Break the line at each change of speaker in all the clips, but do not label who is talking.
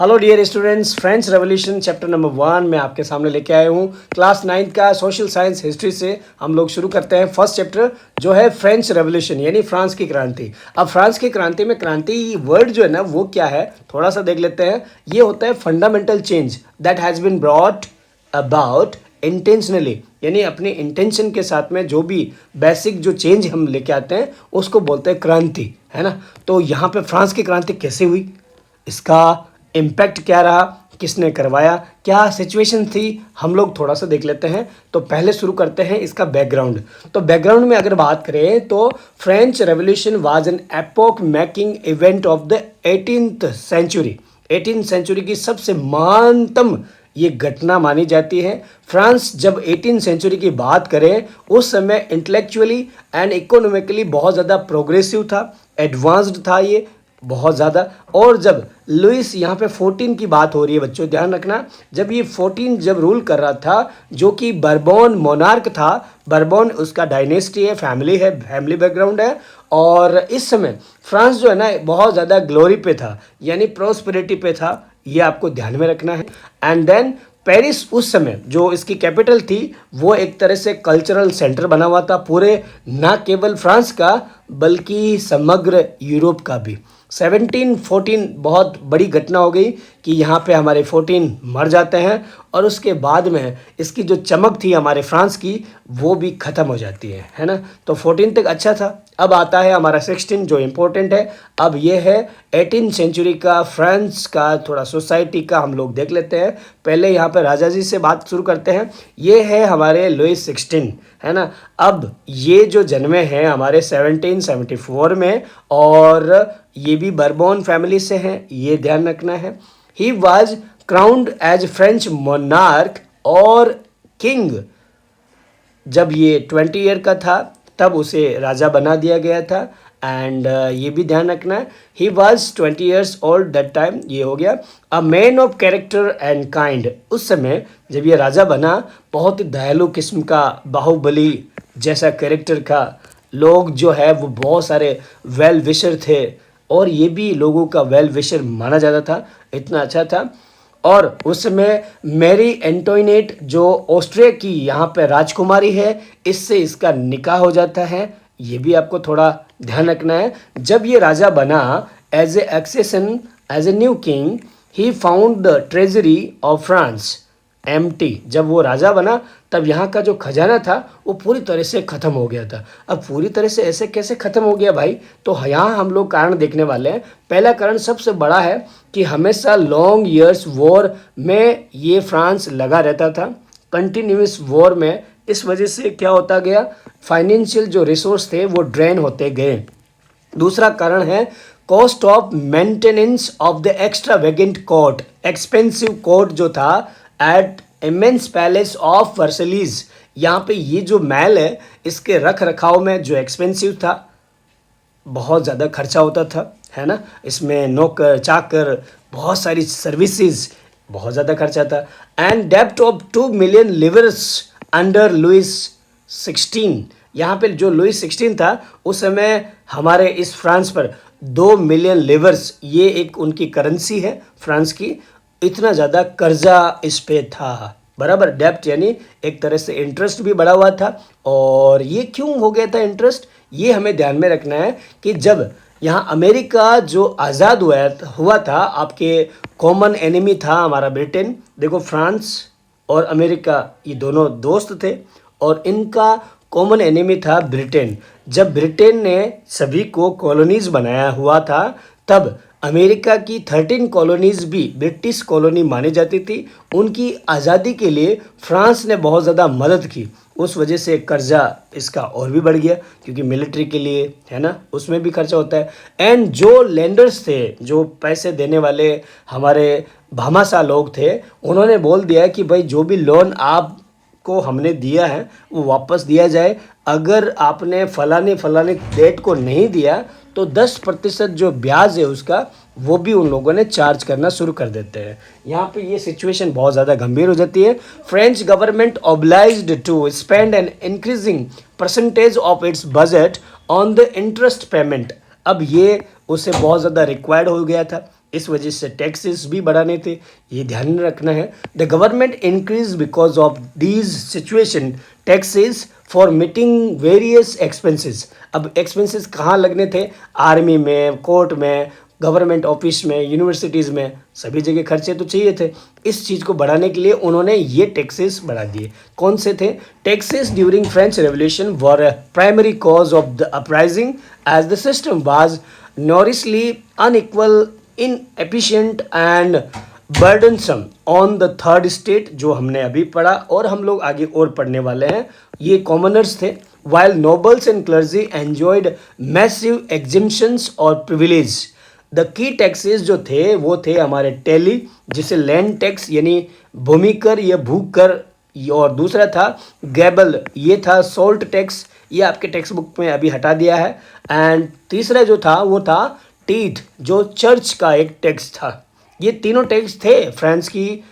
Hello dear students, French revolution chapter number 1 में आपके सामने लेके आया हूँ। क्लास 9 का सोशल साइंस हिस्ट्री से हम लोग शुरू करते हैं। फर्स्ट चैप्टर जो है फ्रेंच रेवोल्यूशन यानी फ्रांस की क्रांति। अब फ्रांस की क्रांति में क्रांति वर्ड जो है ना वो क्या है थोड़ा सा देख लेते हैं। ये होता है fundamental change that has been brought about intentionally, यानी अपने इंटेंशन के साथ में जो भी बेसिक जो चेंज हम लेके आते हैं उसको बोलते हैं क्रांति, है ना। तो यहाँ पे फ्रांस की क्रांति कैसे हुई, इसका इम्पैक्ट क्या रहा, किसने करवाया, क्या सिचुएशन थी, हम लोग थोड़ा सा देख लेते हैं। तो पहले शुरू करते हैं इसका बैकग्राउंड। तो बैकग्राउंड में अगर बात करें तो French revolution was an epoch making event of the 18th century. 18th century की सबसे महानतम ये घटना मानी जाती है। फ्रांस जब 18th सेंचुरी की बात करें उस समय इंटेलेक्चुअली एंड इकोनॉमिकली बहुत ज़्यादा प्रोग्रेसिव था, एडवांस्ड था ये बहुत ज़्यादा। और जब लुइस यहाँ पे 14 की बात हो रही है बच्चों, ध्यान रखना, जब ये 14 जब रूल कर रहा था, जो कि बर्बोन मोनार्क था। बर्बोन उसका डायनेस्टी है, फैमिली बैकग्राउंड है। और इस समय फ्रांस जो है ना बहुत ज़्यादा ग्लोरी पे था, यानी प्रोस्पेरिटी पे था, ये आपको ध्यान में रखना है। एंड देन पेरिस उस समय जो इसकी कैपिटल थी वो एक तरह से कल्चरल सेंटर बना हुआ था पूरे, ना केवल फ्रांस का बल्कि समग्र यूरोप का भी। 1714 बहुत बड़ी घटना हो गई कि यहाँ पे हमारे 14 मर जाते हैं और उसके बाद में इसकी जो चमक थी हमारे फ्रांस की वो भी ख़त्म हो जाती है ना। तो 14 तक अच्छा था। अब आता है हमारा 16 जो इम्पोर्टेंट है। अब ये है 18th सेंचुरी का फ्रांस का थोड़ा सोसाइटी का हम लोग देख लेते हैं। पहले यहाँ पे राजा जी से बात शुरू करते हैं। ये है हमारे लुइस 16, है ना। अब ये जो जन्मे हैं हमारे 1774 में और ये भी बर्बोन फैमिली से हैं, ये ध्यान रखना है। He was crowned as French monarch और किंग। जब ये 20 ईयर का था तब उसे राजा बना दिया गया था। एंड ये भी ध्यान रखना है, he was 20 years old that time. ये हो गया a man of character and kind. उस समय जब ये राजा बना बहुत ही दयालु किस्म का, बाहुबली जैसा कैरेक्टर का, लोग जो है वो बहुत सारे वेल विशर थे और ये भी लोगों का वेल विशर माना जाता था, इतना अच्छा था। और उस समय मैरी एंटोइनेट जो ऑस्ट्रिया की यहाँ पे राजकुमारी है, इससे इसका निकाह हो जाता है। ये भी आपको थोड़ा ध्यान रखना है। जब ये राजा बना as a accession as a new king, he found the treasury of France empty. जब वो राजा बना तब यहाँ का जो खजाना था वो पूरी तरह से ख़त्म हो गया था। अब पूरी तरह से ऐसे कैसे ख़त्म हो गया भाई, तो यहाँ हम लोग कारण देखने वाले हैं। पहला कारण सबसे बड़ा है कि हमेशा लॉन्ग ईयर्स वॉर में ये फ्रांस लगा रहता था, कंटिन्यूस वॉर में। इस वजह से क्या होता गया, फाइनेंशियल जो रिसोर्स थे वो ड्रेन होते गए। दूसरा कारण है cost of maintenance of the extravagant court. Expensive court जो था एट इमेंस पैलेस ऑफ वर्सलीज। यहाँ पे ये जो महल है इसके रख रखाव में जो एक्सपेंसिव था, बहुत ज़्यादा खर्चा होता था, है ना। इसमें नौकर चाकर बहुत सारी सर्विसेज, बहुत ज़्यादा खर्चा था। एंड डेप्ट of 2 million livres under Louis 16। यहाँ पे जो लुइस 16 था उस समय हमारे इस फ्रांस पर 2 मिलियन लिवर्स, ये एक उनकी करेंसी है फ्रांस की, इतना ज़्यादा कर्जा इस पे था, बराबर। डेप्ट यानी एक तरह से इंटरेस्ट भी बढ़ा हुआ था। और ये क्यों हो गया था इंटरेस्ट, ये हमें ध्यान में रखना है कि जब यहाँ अमेरिका जो आज़ाद हुआ था, आपके कॉमन एनिमी था हमारा ब्रिटेन। देखो फ्रांस और अमेरिका ये दोनों दोस्त थे और इनका कॉमन एनिमी था ब्रिटेन। जब ब्रिटेन ने सभी को कॉलोनीज बनाया हुआ था तब अमेरिका की 13 कॉलोनीज भी ब्रिटिश कॉलोनी मानी जाती थी। उनकी आज़ादी के लिए फ्रांस ने बहुत ज़्यादा मदद की, उस वजह से कर्जा इसका और भी बढ़ गया क्योंकि मिलिट्री के लिए, है ना, उसमें भी खर्चा होता है। एंड जो लेंडर्स थे, जो पैसे देने वाले हमारे भामाशाह लोग थे, उन्होंने बोल दिया कि भाई जो भी लोन आप को हमने दिया है वो वापस दिया जाए। अगर आपने फलाने डेट को नहीं दिया तो 10% जो ब्याज है उसका वो भी उन लोगों ने चार्ज करना शुरू कर देते हैं। यहाँ पे ये सिचुएशन बहुत ज़्यादा गंभीर हो जाती है। French government obliged to spend an increasing percentage of its budget on the interest payment. अब ये उससे बहुत ज़्यादा रिक्वायर्ड हो गया था इस वजह से टैक्सेस भी बढ़ाने थे, ये ध्यान में रखना है। The government increase because of these situation taxes for meeting various expenses. अब एक्सपेंसेस कहाँ लगने थे? आर्मी में, कोर्ट में, गवर्नमेंट ऑफिस में, यूनिवर्सिटीज़ में, सभी जगह खर्चे तो चाहिए थे। इस चीज़ को बढ़ाने के लिए उन्होंने ये टैक्सेस बढ़ा दिए। कौन से थे? Taxes during French revolution were a primary cause of the uprising as the system was notoriously unequal, inefficient and burdensome on the third state, जो हमने अभी पढ़ा और हम लोग आगे और पढ़ने वाले हैं। ये कॉमनर्स थे। while nobles and clergy enjoyed massive exemptions और privilege, द की टैक्सेस जो थे वो थे हमारे टेली, जिसे लैंड टैक्स यानी भूमि कर या भू कर, और दूसरा था गैबल, ये था सोल्ट टैक्स, ये आपके टेक्स्ट बुक में अभी हटा दिया है। एंड तीसरा जो था वो था टीथ, जो चर्च का एक टैक्स था। ये तीनों टैक्स थे फ्रांस की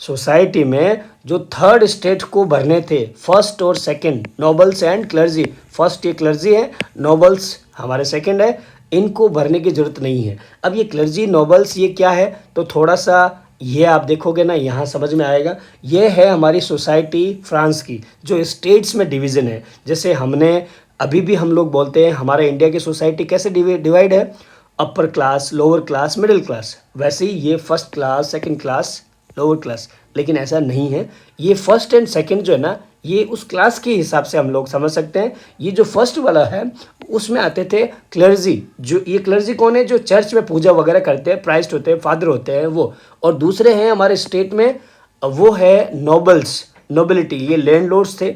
सोसाइटी में जो थर्ड स्टेट को भरने थे, फर्स्ट और second, nobles and clergy. First ये क्लर्जी है, नोबल्स हमारे सेकंड है, इनको भरने की ज़रूरत नहीं है। अब ये क्लर्जी नोबल्स ये क्या है, तो थोड़ा सा ये आप देखोगे ना, यहाँ समझ में आएगा। ये है हमारी सोसाइटी फ्रांस की, जो स्टेट्स में डिवीज़न है। जैसे हमने अभी भी हम लोग बोलते हैं हमारा इंडिया की सोसाइटी कैसे डिवाइड है, upper class, lower class, middle class, वैसे ही ये first class, second class, lower class. लेकिन ऐसा नहीं है, ये फर्स्ट एंड सेकंड जो है ना, ये उस क्लास के हिसाब से हम लोग समझ सकते हैं। ये जो फर्स्ट वाला है उसमें आते थे क्लर्जी, जो ये क्लर्जी कौन है? जो चर्च में पूजा वगैरह करते हैं, प्राइस्ट होते हैं, फादर होते हैं वो। और दूसरे हैं हमारे स्टेट में, वो है नोबल्स, नोबिलिटी, ये लैंडलॉर्ड्स थे,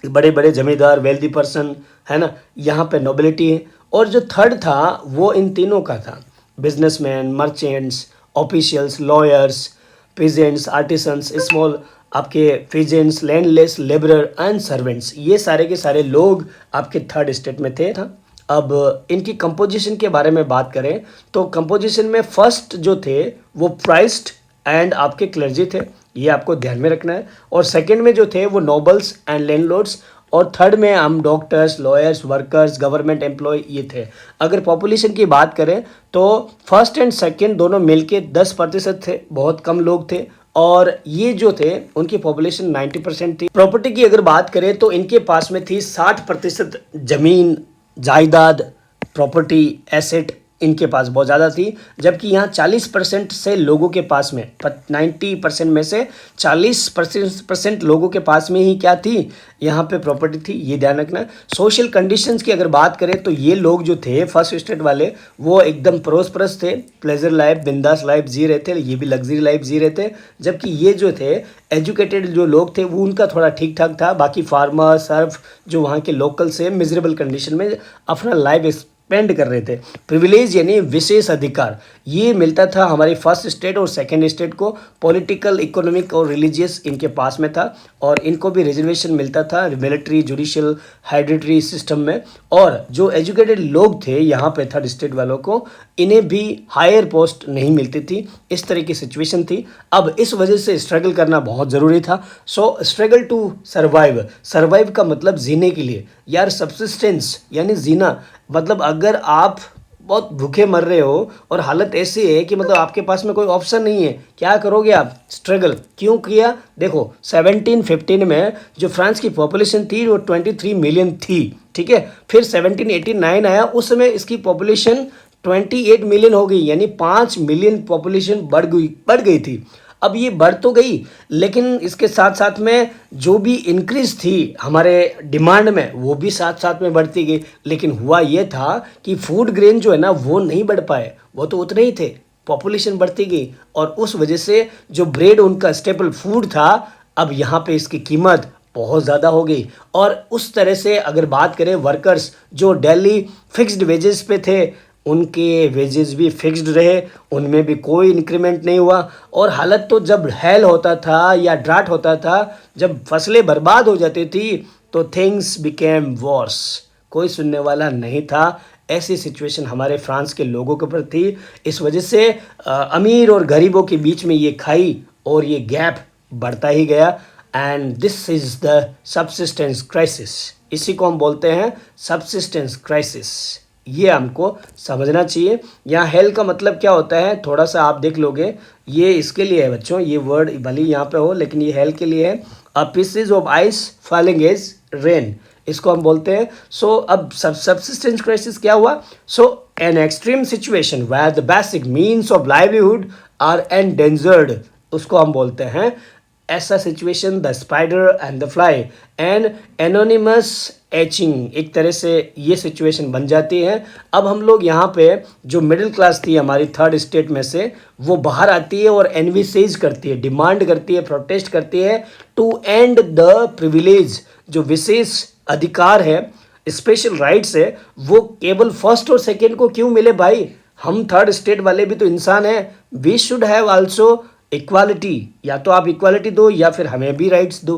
बड़े बड़े जमींदार, वेल्दी पर्सन, है ना, यहाँ पे नोबिलिटी है। और जो थर्ड था वो इन तीनों का था, businessman, merchants, officials, lawyers, peasants, artisans, small आपके peasants, landless, labourer and servants, ये सारे के सारे लोग आपके थर्ड स्टेट में थे ना। अब इनकी कंपोजिशन के बारे में बात करें तो कंपोजिशन में फर्स्ट जो थे वो प्राइस्ट एंड आपके क्लर्जी थे, ये आपको ध्यान में रखना है। और सेकंड में जो थे वो नोबल्स एंड लैंडलॉर्ड्स, और थर्ड में हम doctors, lawyers, workers, government employ ये थे। अगर पॉपुलेशन की बात करें तो फर्स्ट एंड सेकंड दोनों मिलके 10% थे, बहुत कम लोग थे। और ये जो थे उनकी पॉपुलेशन 90% थी। प्रॉपर्टी की अगर बात करें तो इनके पास में थी 60% जमीन, जायदाद, प्रॉपर्टी, एसेट इनके पास बहुत ज़्यादा थी। जबकि यहाँ 40% से लोगों के पास में, 90% में से 40% लोगों के पास में ही क्या थी, यहाँ पे प्रॉपर्टी थी, ये ध्यान रखना। सोशल कंडीशंस की अगर बात करें तो ये लोग जो थे फर्स्ट स्टेट वाले वो एकदम प्रोस्परस थे, प्लेजर लाइफ, बिंदास लाइफ जी रहे थे, ये भी लग्जरी लाइफ जी रहे थे। जबकि ये जो थे एजुकेटेड जो लोग थे वो उनका थोड़ा ठीक ठाक था। बाकी फार्मर, सर्फ जो वहाँ के लोकल से मिजरेबल कंडीशन में अपना लाइफ स्पेंड कर रहे थे। प्रिविलेज यानी विशेष अधिकार, ये मिलता था हमारी फर्स्ट स्टेट और सेकंड स्टेट को। पॉलिटिकल, इकोनॉमिक और रिलीजियस इनके पास में था, और इनको भी रिजर्वेशन मिलता था मिलिट्री, जुडिशियल, हेरिडिटरी सिस्टम में। और जो एजुकेटेड लोग थे यहाँ पे थर्ड स्टेट वालों को, इन्हें भी हायर पोस्ट नहीं मिलती थी। इस तरह की सिचुएशन थी। अब इस वजह से स्ट्रगल करना बहुत ज़रूरी था। So struggle to survive, survive का मतलब जीने के लिए यार, सब्सिस्टेंस यानी जीना। मतलब अगर आप बहुत भूखे मर रहे हो और हालत ऐसी है कि मतलब आपके पास में कोई ऑप्शन नहीं है, क्या करोगे आप? स्ट्रगल क्यों किया? देखो 1715 में जो फ्रांस की पॉपुलेशन थी वो 23 मिलियन थी, ठीक है। फिर 1789 आया, उस समय इसकी पॉपुलेशन 28 मिलियन हो गई, यानी 5 मिलियन पॉपुलेशन बढ़ गई थी। अब ये बढ़ तो गई, लेकिन इसके साथ साथ में जो भी इंक्रीज थी हमारे डिमांड में वो भी साथ साथ में बढ़ती गई। लेकिन हुआ ये था कि फूड ग्रेन जो है ना वो नहीं बढ़ पाए, वो तो उतने ही थे, पॉपुलेशन बढ़ती गई। और उस वजह से जो ब्रेड उनका स्टेपल फूड था, अब यहाँ पे इसकी कीमत बहुत ज़्यादा हो गई। और उस तरह से अगर बात करें वर्कर्स जो डेली फिक्स्ड वेजेस पे थे, उनके वेजेस भी फिक्स्ड रहे, उनमें भी कोई इंक्रीमेंट नहीं हुआ। और हालत तो जब हेल होता था या ड्राट होता था, जब फसलें बर्बाद हो जाती थी, तो थिंग्स बिकेम वर्स, कोई सुनने वाला नहीं था। ऐसी सिचुएशन हमारे फ्रांस के लोगों के ऊपर थी। इस वजह से अमीर और गरीबों के बीच में ये खाई और ये गैप बढ़ता ही गया। And this is the subsistence crisis, इसी को हम बोलते हैं सबसिस्टेंस क्राइसिस। ये हमको समझना चाहिए। यहाँ हेल का मतलब क्या होता है, थोड़ा सा आप देख लोगे, ये इसके लिए है बच्चों, ये वर्ड भले यहाँ पे हो लेकिन ये हेल के लिए है। A pieces of ice falling is rain, इसको हम बोलते हैं। सो अब सबसिस्टेंस क्राइसिस क्या हुआ? So an extreme situation where the basic means of livelihood are endangered, उसको हम बोलते हैं ऐसा situation the spider and the fly and anonymous etching, एक तरह से ये सिचुएशन बन जाती है। अब हम लोग यहाँ पे जो मिडिल क्लास थी हमारी थर्ड स्टेट में से, वो बाहर आती है और एनविसेज करती है, डिमांड करती है, प्रोटेस्ट करती है टू एंड द प्रिविलेज, जो विशेष अधिकार है, स्पेशल राइट्स है, वो केवल फर्स्ट और सेकेंड को क्यों मिले भाई? हम थर्ड स्टेट वाले भी तो इंसान हैं, we should have also equality. या तो आप इक्वालिटी दो या फिर हमें भी राइट्स दो।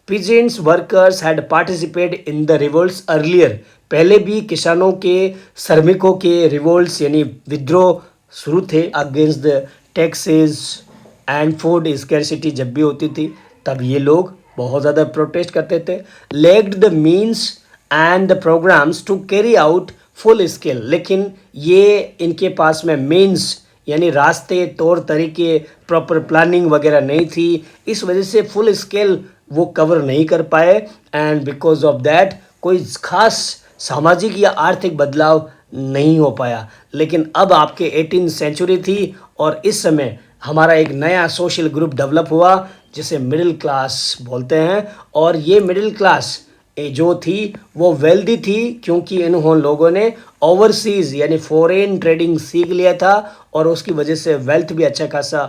Peasants workers had participate in the revolts earlier, पहले भी किसानों के, श्रमिकों के रिवोल्ट्स यानी विद्रोह शुरू थे against the taxes and food scarcity, जब भी होती थी तब ये लोग बहुत ज़्यादा प्रोटेस्ट करते थे। Lacked the means and the programmes to carry out full scale, लेकिन ये इनके पास में मीन्स यानी रास्ते, तौर तरीके, प्रॉपर प्लानिंग वगैरह नहीं थी, इस वजह से फुल स्केल वो कवर नहीं कर पाए। एंड बिकॉज ऑफ दैट कोई खास सामाजिक या आर्थिक बदलाव नहीं हो पाया। लेकिन अब आपके 18th सेंचुरी थी और इस समय हमारा एक नया सोशल ग्रुप डेवलप हुआ जिसे मिडिल क्लास बोलते हैं। और ये मिडिल क्लास जो थी वो वेल्दी थी क्योंकि इन लोगों ने ओवरसीज यानी फॉरेन ट्रेडिंग सीख लिया था और उसकी वजह से वेल्थ भी अच्छा खासा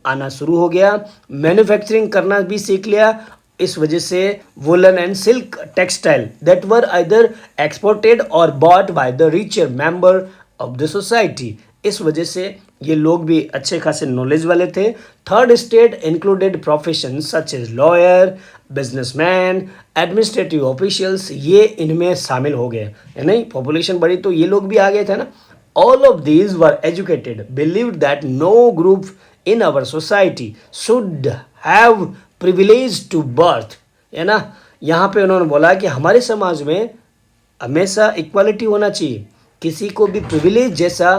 आना शुरू हो गया। मैन्युफैक्चरिंग करना भी सीख लिया, इस वजह से woollen and silk textile that were either exported और bought by the richer member of the society, इस वजह से ये लोग भी अच्छे खासे नॉलेज वाले थे। Third state included profession such as lawyer, businessman, administrative officials, ये इनमें शामिल हो गए, है नहीं? पॉपुलेशन बढ़ी तो ये लोग भी आ गए थे ना। All of these were educated, believed that no group in our society should have privilege to birth, है ना? यहाँ पे उन्होंने बोला कि हमारे समाज में हमेशा इक्वालिटी होना चाहिए, किसी को भी प्रिविलेज जैसा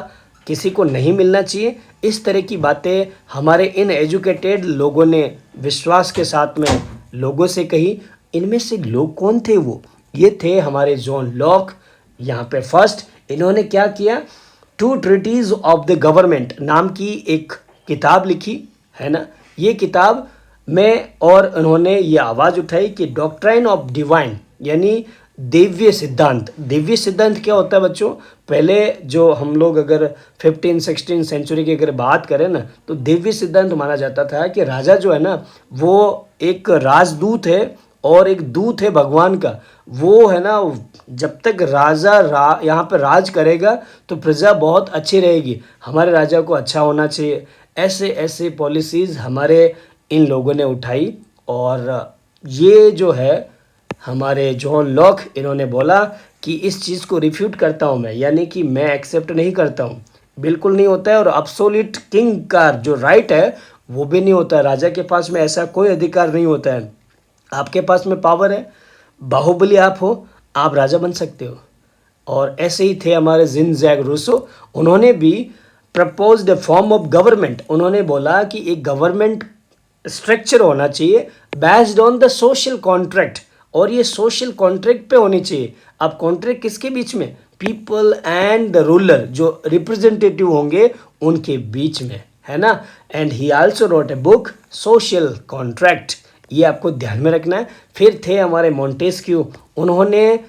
किसी को नहीं मिलना चाहिए। इस तरह की बातें हमारे इन एजुकेटेड लोगों ने विश्वास के साथ में लोगों से कही। इनमें से लोग कौन थे? वो ये थे हमारे जॉन लॉक। यहाँ पे फर्स्ट इन्होंने क्या किया, two treatises of the government नाम की एक किताब लिखी, है ना? ये किताब में और उन्होंने ये आवाज़ उठाई कि डॉक्ट्राइन ऑफ डिवाइन यानी दिव्य सिद्धांत। दिव्य सिद्धांत क्या होता है बच्चों? पहले जो हम लोग अगर 15-16 सेंचुरी की अगर बात करें ना, तो दिव्य सिद्धांत माना जाता था कि राजा जो है ना वो एक राजदूत है और एक दूत है भगवान का। वो है ना, जब तक राजा यहाँ पर राज करेगा तो प्रजा बहुत अच्छी रहेगी, हमारे राजा को अच्छा होना चाहिए। ऐसे ऐसे पॉलिसीज़ हमारे इन लोगों ने उठाई और ये जो है हमारे जॉन लॉक, इन्होंने बोला कि इस चीज़ को रिफ्यूट करता हूँ मैं, यानी कि मैं एक्सेप्ट नहीं करता हूँ, बिल्कुल नहीं होता है। और अब्सोल्यूट किंग का जो राइट है वो भी नहीं होता है, राजा के पास में ऐसा कोई अधिकार नहीं होता है। आपके पास में पावर है, बाहुबली आप हो, आप राजा बन सकते हो। और ऐसे ही थे हमारे जीन जैक रूसो, उन्होंने भी propose the form of government. उन्होंने बोला कि एक गवर्नमेंट स्ट्रक्चर होना चाहिए based on the social contract, और ये सोशल कॉन्ट्रैक्ट पे होनी चाहिए। अब कॉन्ट्रैक्ट किसके बीच में? पीपल एंड द रूलर, जो रिप्रेजेंटेटिव होंगे उनके बीच में, है ना? And he also wrote a book social contract, ये आपको ध्यान में रखना है। फिर थे हमारे मोंटेस्क्यू, उन्होंने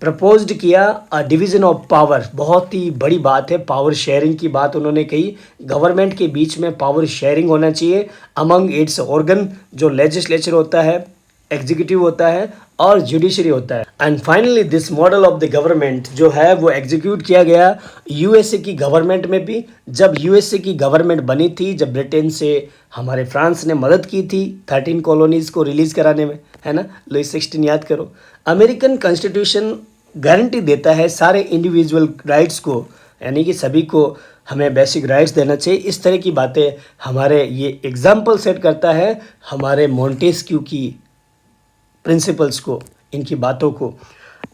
प्रपोज्ड किया अ डिवीज़न ऑफ पावर, बहुत ही बड़ी बात है, पावर शेयरिंग की बात उन्होंने कही। गवर्नमेंट के बीच में पावर शेयरिंग होना चाहिए अमंग इट्स ऑर्गन, जो लेजिस्लेचर होता है, एग्जीक्यूटिव होता है और जुडिशरी होता है। And finally this model of the government जो है वो एग्जीक्यूट किया गया यूएसए की गवर्नमेंट में भी। जब यूएसए की गवर्नमेंट बनी थी, जब ब्रिटेन से हमारे फ्रांस ने मदद की थी 13 कॉलोनीज़ को रिलीज़ कराने में, है ना? लुईस 16 याद करो। अमेरिकन कॉन्स्टिट्यूशन गारंटी देता है सारे इंडिविजुअल राइट्स को, यानी कि सभी को हमें बेसिक राइट्स देना चाहिए। इस तरह की बातें हमारे ये एग्जाम्पल सेट करता है हमारे मोंटेस्क्यू की प्रिंसिपल्स को, इनकी बातों को।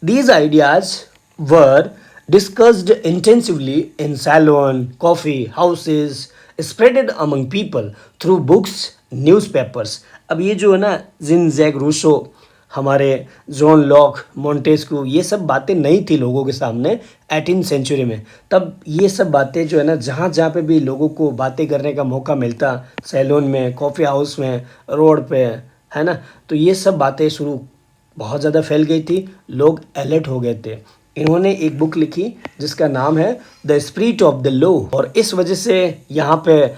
These ideas were discussed intensively in salon, coffee houses, spreaded among people through books, newspapers. अब ये जो है ना जिन जैक रूसो, हमारे जॉन लॉक, मोंटेस्क्यू, ये सब बातें नहीं थी लोगों के सामने 18 सेंचुरी में। तब ये सब बातें जो है ना जहाँ जहाँ पे भी लोगों को बातें करने का मौका मिलता, सैलून में, कॉफ़ी हाउस में, रोड पे, है ना, तो ये सब बातें शुरू बहुत ज़्यादा फैल गई थी, लोग अलर्ट हो गए थे। इन्होंने एक बुक लिखी जिसका नाम है the spirit of the law, और इस वजह से यहाँ पे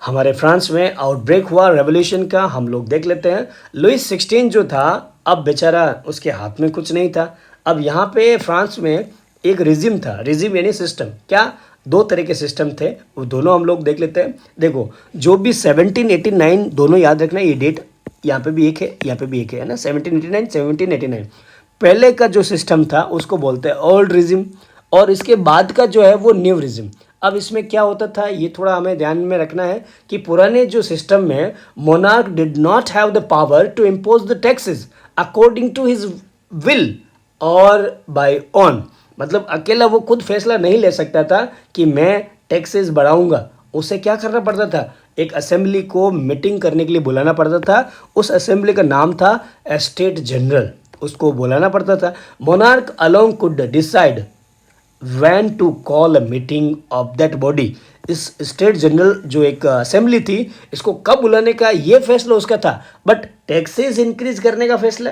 हमारे फ्रांस में आउटब्रेक हुआ रेवोल्यूशन का। हम लोग देख लेते हैं। लुइस 16 जो था, अब बेचारा उसके हाथ में कुछ नहीं था। अब यहाँ पे फ्रांस में एक रिजिम था, रिजिम यानी सिस्टम। क्या? दो तरह के सिस्टम थे, वो दोनों हम लोग देख लेते हैं। देखो, जो भी 1789, दोनों याद रखना, ये डेट यहाँ पे भी एक है, यहाँ पे भी एक है ना, 1789 1789। पहले का जो सिस्टम था उसको बोलते हैं ओल्ड रिजिम, और इसके बाद का जो है वो न्यू रिजिम। अब इसमें क्या होता था, ये थोड़ा हमें ध्यान में रखना है कि पुराने जो सिस्टम में monarch did not have the power to impose the taxes according to his will और बाय ऑन। मतलब अकेला वो खुद फैसला नहीं ले सकता था कि मैं टैक्सेस बढ़ाऊंगा। उसे क्या करना पड़ता था, एक असेंबली को मीटिंग करने के लिए बुलाना पड़ता था। उस असेंबली का नाम था स्टेट जनरल, उसको बुलाना पड़ता था। Monarch alone could decide when to call a meeting of that body. इस स्टेट जनरल जो एक असेंबली थी, इसको कब बुलाने का ये फैसला उसका था, बट टैक्सेस इंक्रीज करने का फैसला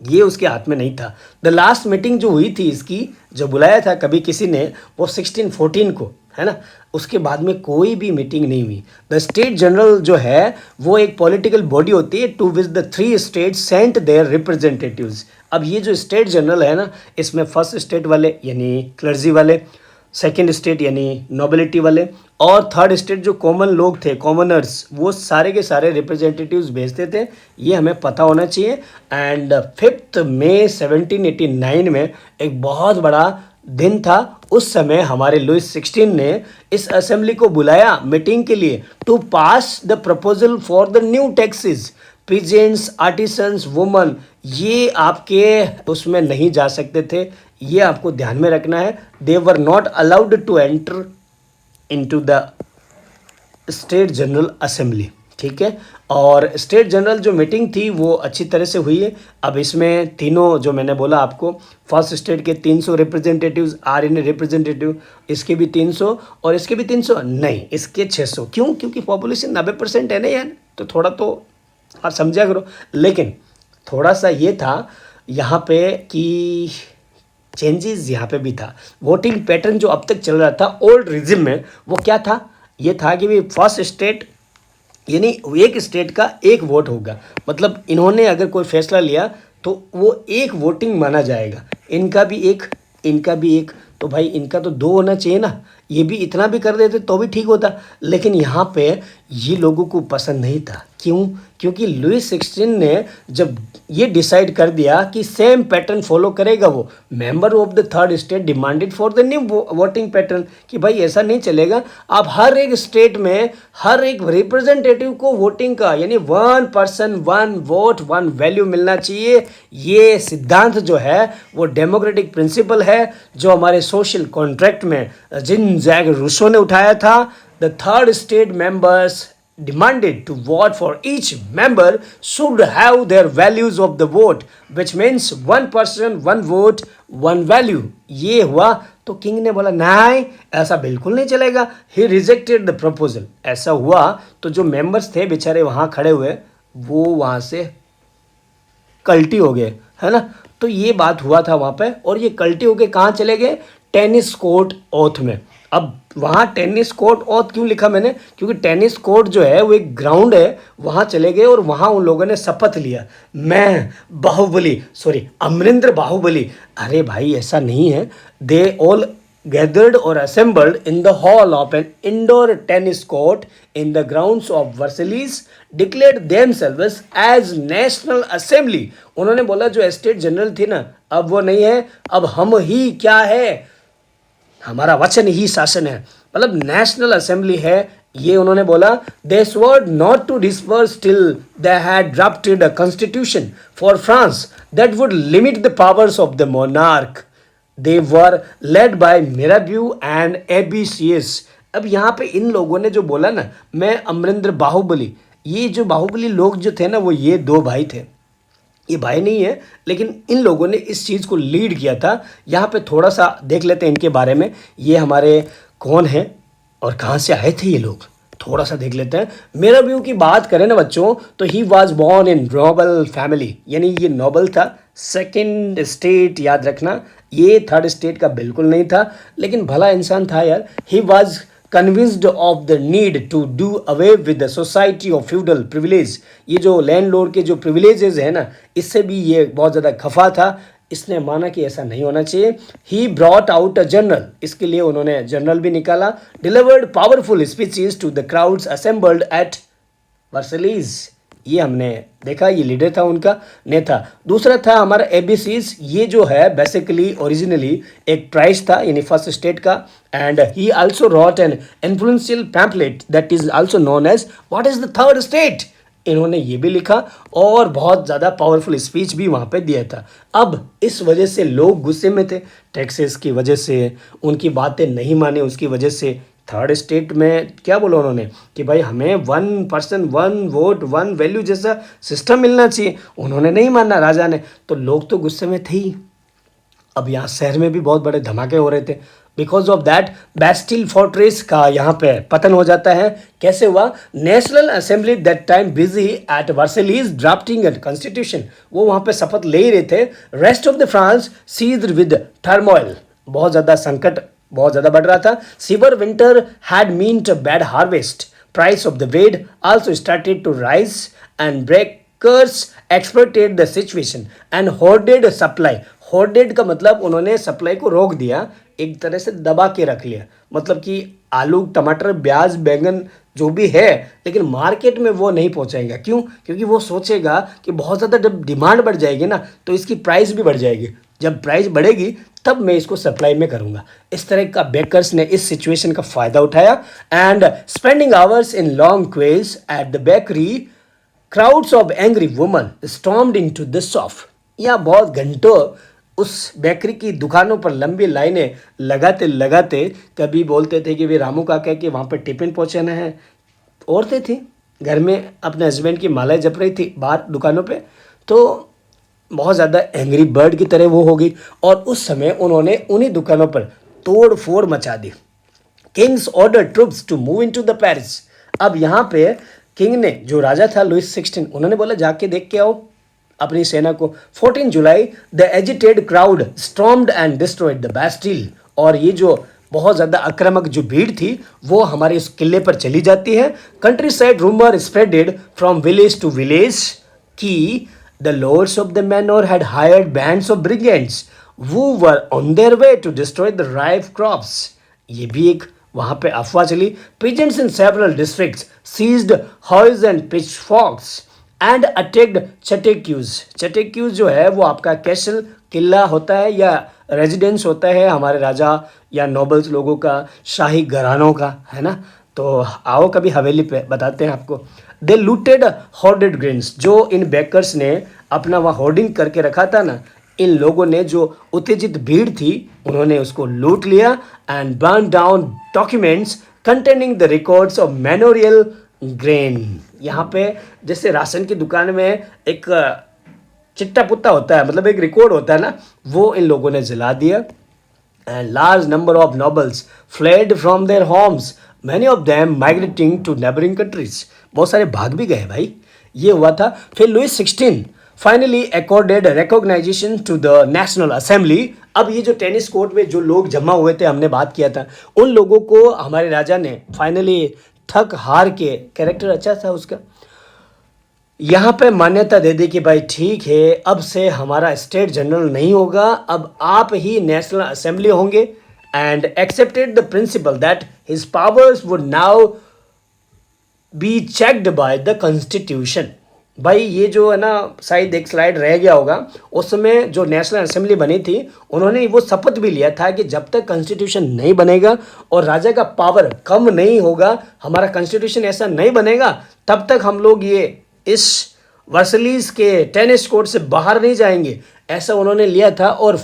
ये उसके हाथ में नहीं था। द लास्ट मीटिंग जो हुई थी इसकी, जो बुलाया था कभी किसी ने, वो 1614 को, है ना। उसके बाद में कोई भी मीटिंग नहीं हुई। द स्टेट जनरल जो है वो एक पॉलिटिकल बॉडी होती है to which the 3 state sent their representatives. अब ये जो स्टेट जनरल है ना, इसमें फर्स्ट स्टेट वाले यानी क्लर्जी वाले, सेकेंड स्टेट यानी नोबिलिटी वाले, और थर्ड स्टेट जो कॉमन लोग थे, कॉमनर्स, वो सारे के सारे रिप्रेजेंटेटिव्स भेजते थे। ये हमें पता होना चाहिए। एंड 5 मई 1789 में एक बहुत बड़ा दिन था। उस समय हमारे लुइस 16 ने इस असेंबली को बुलाया मीटिंग के लिए to pass the proposal for the new taxes. Peasants, artisans, women, ये आपके उसमें नहीं जा सकते थे, ये आपको ध्यान में रखना है। They were not allowed to enter into the state general assembly, ठीक है। और स्टेट जनरल जो मीटिंग थी वो अच्छी तरह से हुई है। अब इसमें तीनों जो मैंने बोला आपको, फर्स्ट स्टेट के 300 रिप्रेजेंटेटिव्स आर इन रिप्रेजेंटेटिव, इसके भी 300 और इसके भी 300 नहीं, इसके 600। क्यों? क्योंकि पॉपुलेशन 90% है ना यार, तो थोड़ा तो आप समझा करो। लेकिन थोड़ा सा ये था यहाँ पे कि चेंजेस यहाँ पे भी था। वोटिंग पैटर्न जो अब तक चल रहा था ओल्ड रिजिम में, वो क्या था, ये था कि भाई फर्स्ट स्टेट यानी एक स्टेट का एक वोट होगा। मतलब इन्होंने अगर कोई फैसला लिया तो वो एक वोटिंग माना जाएगा। इनका भी एक, इनका भी एक, तो भाई इनका तो 2 होना चाहिए ना। ये भी इतना भी कर देते तो भी ठीक होता, लेकिन यहाँ पे ये लोगों को पसंद नहीं था। क्यों? क्योंकि लुइस 16 ने जब ये डिसाइड कर दिया कि सेम पैटर्न फॉलो करेगा वो, member of the third state demanded for the new voting pattern, कि भाई ऐसा नहीं चलेगा। अब हर एक स्टेट में हर एक रिप्रेजेंटेटिव को वोटिंग का यानी 1 पर्सन 1 वोट 1 वैल्यू मिलना चाहिए। ये सिद्धांत जो है वो डेमोक्रेटिक प्रिंसिपल है, जो हमारे सोशल कॉन्ट्रैक्ट में जिन जैक रूसो ने उठाया था। The third state members demanded to vote for each member should have their values of the vote, which means 1 person 1 vote 1 value। ये हुआ तो किंग ने बोला नहीं, ऐसा बिल्कुल नहीं चलेगा। ही रिजेक्टेड द प्रपोजल। ऐसा हुआ तो जो मेंबर्स थे बेचारे वहाँ खड़े हुए, वो वहाँ से कल्टी हो गए, है ना। तो ये बात हुआ था वहाँ पे, और ये कल्टी होके कहाँ चले गए, टेनिस कोर्ट ओथ में। अब वहाँ टेनिस कोर्ट ओथ क्यों लिखा मैंने, क्योंकि टेनिस कोर्ट जो है वो एक ग्राउंड है, वहाँ चले गए और वहाँ उन लोगों ने शपथ लिया, मैं अमरिंदर बाहुबली। अरे भाई ऐसा नहीं है। They all gathered or assembled in the hall of an indoor tennis court in the grounds of Versailles, declared themselves as national assembly। उन्होंने बोला जो स्टेट जनरल थी ना, अब वो नहीं है, अब हम ही क्या है, हमारा वचन ही शासन है, मतलब नेशनल असेंबली है। ये उन्होंने बोला। दे swore not to disperse till they had drafted a constitution for France that would limit the powers of the monarch। They were led by Mirabeau and Abbe Sieyes. अब यहाँ पे इन लोगों ने जो बोला ना, मैं अमरिंद्र बाहुबली, ये जो बाहुबली लोग जो थे ना, वो ये दो भाई थे। ये भाई नहीं है, लेकिन इन लोगों ने इस चीज़ को लीड किया था। यहाँ पे थोड़ा सा देख लेते हैं इनके बारे में, ये हमारे कौन हैं और कहाँ से आए थे ये लोग, थोड़ा सा देख लेते हैं। मेरा व्यू की बात करें ना बच्चों, तो he was born in Nobel family, यानी ये नोबल था। सेकंड स्टेट याद रखना, ये थर्ड स्टेट का बिल्कुल नहीं था, लेकिन भला इंसान था यार। He was convinced of the need to do away with the society of feudal privilege. ये जो लैंडलॉर्ड के जो प्रिविलेजेस है ना, इससे भी ये बहुत ज़्यादा खफा था। इसने माना कि ऐसा नहीं होना चाहिए। He brought out a journal, इसके लिए उन्होंने जनरल भी निकाला। Delivered powerful speeches to the crowds assembled at Versailles, ये हमने देखा, ये लीडर था उनका, नेता। दूसरा था हमारा एबीसीज, ये जो है बेसिकली ओरिजिनली एक ट्राइब्स था, यानी फर्स्ट स्टेट का। And he also wrote an influential pamphlet that is also known as what is the third state. इन्होंने ये भी लिखा और बहुत ज़्यादा पावरफुल स्पीच भी वहाँ पे दिया था। अब इस वजह से लोग गुस्से में थे, टैक्सेस की वजह से, उनकी बातें नहीं माने उसकी वजह से। थर्ड स्टेट में क्या बोला उन्होंने कि भाई हमें 1 पर्सन 1 वोट 1 वैल्यू जैसा सिस्टम मिलना चाहिए। उन्होंने नहीं माना राजा ने, तो लोग तो गुस्से में थे ही। अब यहाँ शहर में भी बहुत बड़े धमाके हो रहे थे। Because of that Bastille fortress का यहाँ पे पतन हो जाता है। कैसे हुआ? National assembly that time busy at Versailles drafting and constitution, वो वहाँ पे शपथ ले ही रहे थे। Rest of the France seized with turmoil, बहुत ज़्यादा संकट बहुत ज़्यादा बढ़ रहा था। Severe winter had meant bad harvest, price of the bread also started to rise and bakers exploited the situation and hoarded supply. Hoarded का मतलब उन्होंने सप्लाई को रोक दिया, एक तरह से दबा के रख लिया। मतलब कि आलू टमाटर प्याज बैंगन जो भी है, लेकिन मार्केट में वो नहीं पहुंचाएगा। क्यों? क्योंकि वो सोचेगा कि बहुत ज़्यादा जब डिमांड बढ़ जाएगी ना, तो इसकी प्राइस भी बढ़ जाएगी। जब प्राइस बढ़ेगी तब मैं इसको सप्लाई में करूँगा। इस तरह का बेकर्स ने इस सिचुएशन का फ़ायदा उठाया and spending hours in long क्वेज at the bakery, crowds of angry woman stormed into the shop. या बहुत घंटों उस बेकरी की दुकानों पर लंबी लाइनें लगाते लगाते, कभी बोलते थे कि वे रामू काका के वहाँ पर टिफिन पहुँचाना है। औरतें थी घर में अपने हस्बैंड की मालाएं जप रही थी बाहर दुकानों पे, तो बहुत ज़्यादा एंग्री बर्ड की तरह वो हो गई। और उस समय उन्होंने उन्हीं दुकानों पर तोड़ फोड़ मचा दी। Kings order troops to move into the Paris. अब यहाँ पे किंग ने, जो राजा था लुइस 16, उन्होंने बोला जाके देख के आओ अपनी सेना को। 14 जुलाई the agitated crowd stormed and destroyed the Bastille. और ये जो बहुत ज़्यादा आक्रामक जो भीड़ थी वो हमारे इस किले पर चली जाती है। Countryside rumour spreaded from village to village कि the lords of the manor had hired bands of brigands who were on their way to destroy the ripe crops. ये भी एक वहाँ पे अफवाह चली। Peasants in several districts seized hoes and pitchforks and attacked Chateauquas. Chateauquas जो है वो आपका कैसल किला होता है या रेजिडेंस होता है हमारे राजा या नोबल्स लोगों का, शाही घरानों का, है ना। तो आओ कभी हवेली पे बताते हैं आपको। दे लूटेड होर्डेड ग्रेन्स, जो इन बेकर्स ने अपना वहाँ होर्डिंग करके रखा था ना, इन लोगों ने, जो उत्तेजित भीड़ थी, उन्होंने उसको लूट लिया and burn down documents containing the records of manorial grain. यहाँ पे जैसे राशन की दुकान में एक चिट्टा पुट्टा होता है, मतलब एक रिकॉर्ड होता है ना, वो इन लोगों ने जला दिया। And large number of nobles fled from their homes, many of them migrating to neighbouring countries. बहुत सारे भाग भी गए भाई, ये हुआ था। फिर Louis 16 finally accorded recognition to the national assembly. अब ये जो टेनिस कोर्ट में जो लोग जमा हुए थे, हमने बात किया था, उन लोगों को हमारे राजा ने फाइनली थक हार के, कैरेक्टर अच्छा था उसका, यहाँ पे मान्यता दे दी कि भाई ठीक है, अब से हमारा स्टेट जनरल नहीं होगा, अब आप ही नेशनल असेंबली होंगे। And accepted the principal that his powers would now be checked by the constitution. भाई ये जो है ना, शायद एक स्लाइड रह गया होगा, उस समय जो नेशनल असेंबली बनी थी, उन्होंने वो शपथ भी लिया था कि जब तक कॉन्स्टिट्यूशन नहीं बनेगा और राजा का पावर कम नहीं होगा, हमारा कॉन्स्टिट्यूशन ऐसा नहीं बनेगा, तब तक हम लोग ये इस वर्सलीज के टेनिस कोर्ट से बाहर नहीं जाएंगे, ऐसा उन्होंने लिया था। और